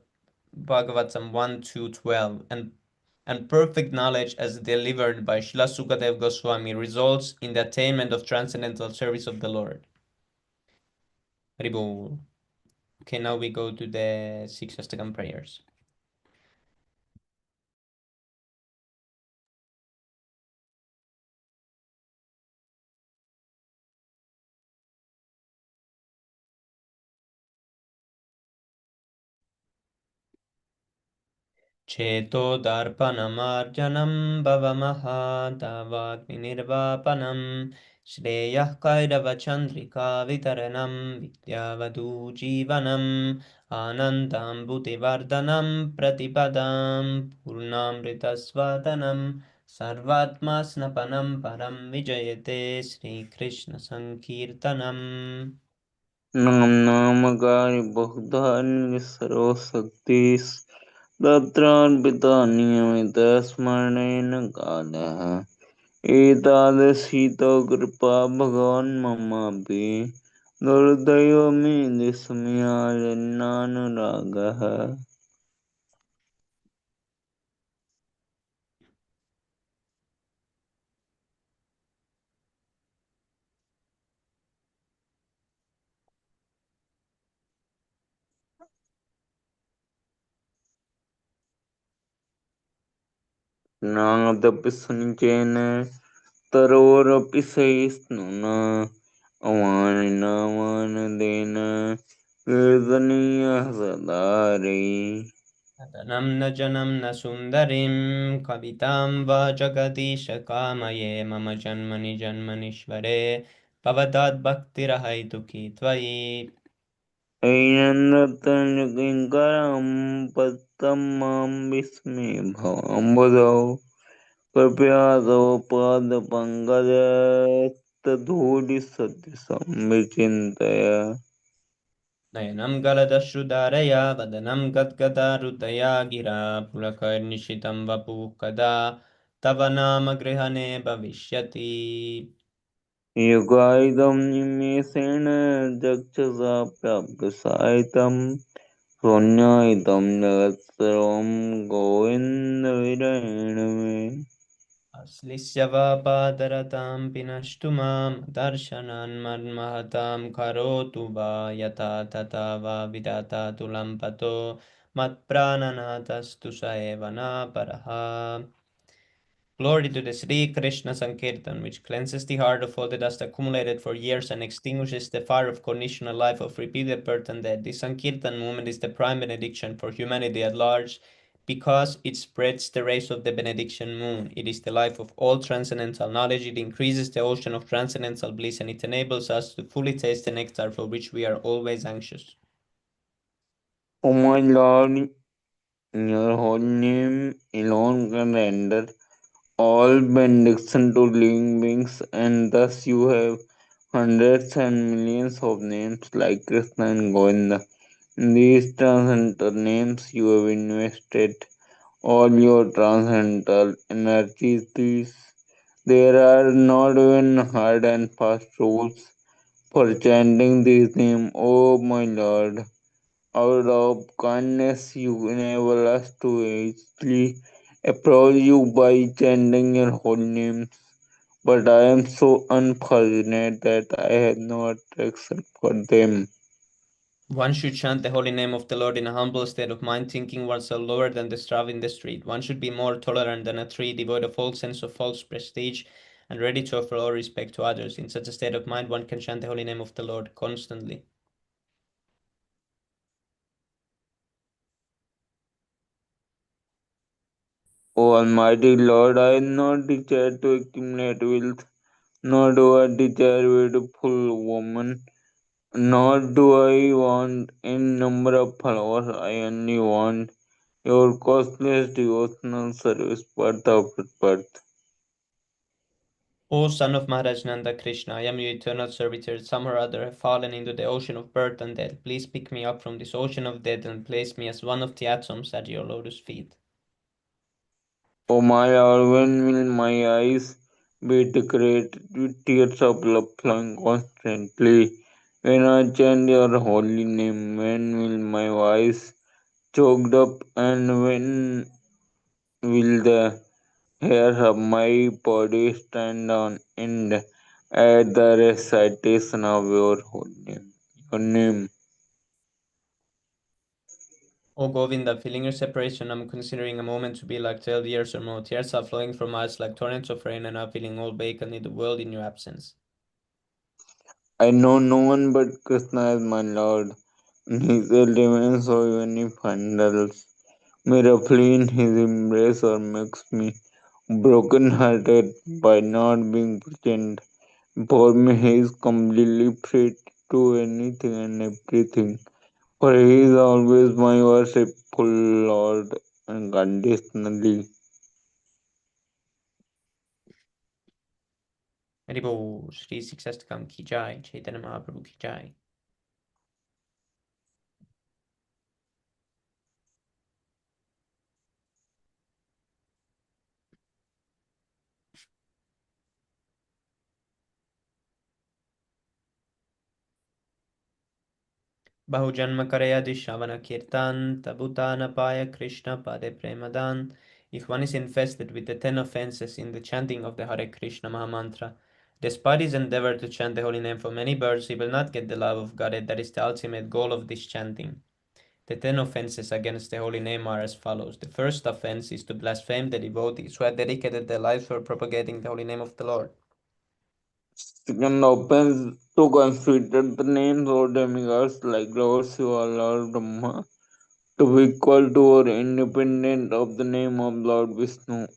1-12, and perfect knowledge as delivered by Srila Sukadev Goswami results in the attainment of transcendental service of the Lord. Haribol. Okay, now we go to the 6 Astakam prayers. चेतोदर्पणमार्जनं भवमहादावाग्निर्वापनं श्रेयः कैरवचन्द्रिका वितरणं विद्यावधूजीवनम् आनन्दाम्बुतिवर्धनं प्रतिपदां पूर्णामृतस्वदनं सर्वात्मा स्नपनं परं विजयते श्रीकृष्णसङ्कीर्तनम् नाम नामगारि बहुधान्य सर्वशक्ति तत्रान्विता नियमित स्मरणेन कालः एतादृशीतो कृपा भगवान् ममापि दुर्दैव मे दिस्मयाजन्नानुरागः नादपि सनिचेन तरोरपि सहिष्णुना अमानिनामानदेन कीर्तनीयः सदा रे तदनं न जनं न सुन्दरीं कवितां वा जगदीश कामये मम जन्मनि जन्मनीश्वरे भवताद्भक्तिरहैतुकी त्वयि ऐनन्दतनकिङ्करं पत्तं मां विस्मे भवाम्बुधौ कृपया तव पादपङ्कजस्तधूलिसदृशं विचिन्तय नयनं गलदश्रुधारया वदनं गद्गदारुतया गिरा पुलकैर्निशितं वपुः कदा तव नाम गृहणे भविष्यति युगायुधं निमेषेण चक्षुषा प्राप्तसायितं शून्यायुधं जगत्सर्वं गोविन्दविरयेण मे अश्लिष्य वा पादरतां पिनष्टु मां दर्शनान्मन्महतां करोतु वा यथा तथा वा विधाता तुलं पतो मत्प्राणनाथस्तु स एव नापरः Glory to the Sri Krishna Sankirtan, which cleanses the heart of all the dust accumulated for years and extinguishes the fire of conditional life of repeated birth and death. This Sankirtan movement is the prime benediction for humanity at large because it spreads the rays of the benediction moon. It is the life of all transcendental knowledge. It increases the ocean of transcendental bliss and it enables us to fully taste the nectar for which we are always anxious. O my Lord, your holy name alone can render all benediction to living beings, and thus you have hundreds and millions of names like Krishna and Govinda. In these transcendental names, you have invested all your transcendental energies. There are not even hard and fast rules for chanting these names, O my Lord. Out of kindness, you enable us to easily approach you by chanting your holy names. But I am so unfortunate that I have no attraction for them. One should chant the holy name of the Lord in a humble state of mind, thinking oneself lower than the straw in the street. One should be more tolerant than a tree, devoid of all sense of false prestige, and ready to offer all respect to others. In such a state of mind, one can chant the holy name of the Lord constantly. O Almighty Lord, I do not desire to accumulate wealth, nor do I desire beautiful woman, nor do I want any number of followers. I only want your costless devotional service birth after birth. O son of Maharaj Nanda Krishna, I am your eternal servitor. Somehow or other have fallen into the ocean of birth and death. Please pick me up from this ocean of death and place me as one of the atoms at your lotus feet. O my Lord, when will my eyes be decorated with tears of love flowing constantly? When I chant your holy name, when will my voice choked up, and when will the hairs of my body stand on end at the recitation of your holy name? Your name. O Govinda, feeling your separation, I'm considering a moment to be like 12 years or more. Tears are flowing from eyes like torrents of rain, and I'm feeling all vacant in the world in your absence. I know no one but Krishna as my Lord, and he shall remain so even if handles me roughly in his embrace or makes me broken hearted by not being present. For me, he is completely free to do anything and everything, for he is always my worshipful Lord unconditionally. Haribo, Shri Siksastakam ki jai, Chaitanya Mahaprabhu ki jai. Bahujannma karayadi Shravana Kirtan, Tabutanapaya Krishna Pade Premadan. If one is infested with the 10 offenses in the chanting of the Hare Krishna Mahamantra, despite his endeavor to chant the holy name for many births, he will not get the love of God. That is the ultimate goal of this chanting. The 10 offenses against the holy name are as follows. The first offense is to blaspheme the devotees who have dedicated their lives for propagating the holy name of the Lord. Second offense to consider the names of demigods like Lord Shiva, Lord Brahma to be equal to or independent of the name of Lord Vishnu.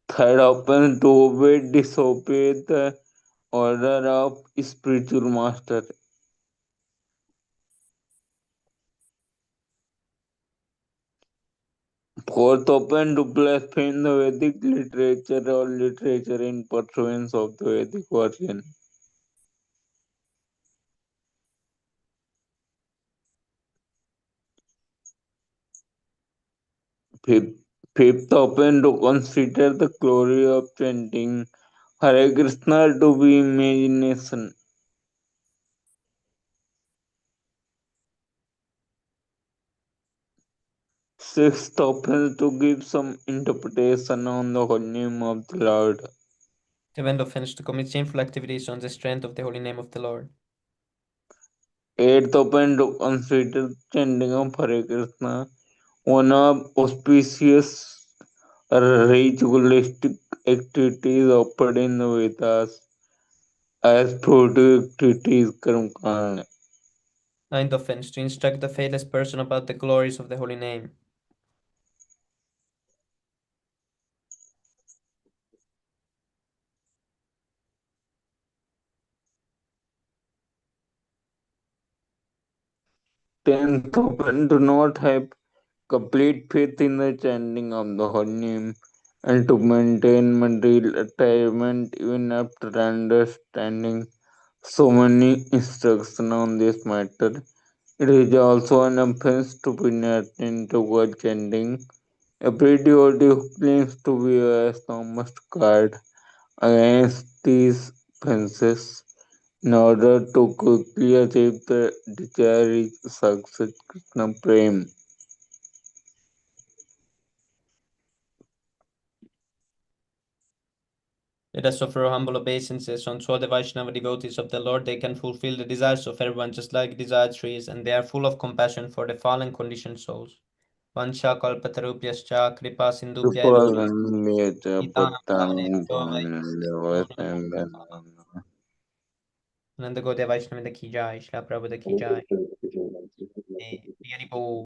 Third offense to disobey the order of spiritual master. Fourth offense to blaspheme the Vedic literature or literature in pursuance of the Vedic version. Fifth offense to consider the glory of chanting Hare Krishna to be imagination. Sixth offense to give some interpretation on the holy name of the Lord. Seventh offense to commit sinful activities on the strength of the holy name of the Lord. Eighth offense to consider chanting of Hare Krishna one of auspicious ritualistic activities offered in the Vedas as productive activities karma. Ninth offense to instruct the faithless person about the glories of the holy name. Tenth offense to not have complete faith in the chanting of the holy name and to maintain material attachment even after understanding so many instructions on this matter. It is also an offense to be inattentive to God chanting. Every devotee who claims to be a Vaishnava must guard against these offenses in order to quickly achieve the desired success Krishna Prem. Let us offer humble obeisances unto all the Vaishnava devotees of the Lord. They can fulfill the desires of everyone just like desired trees, and they are full of compassion for the fallen conditioned souls. Vancha kalpatarubhyascha kripa sindhubhya Nanda Gaudiya Vaishnava की जय, श्रीला प्रभुपाद की जय। हरि बोल।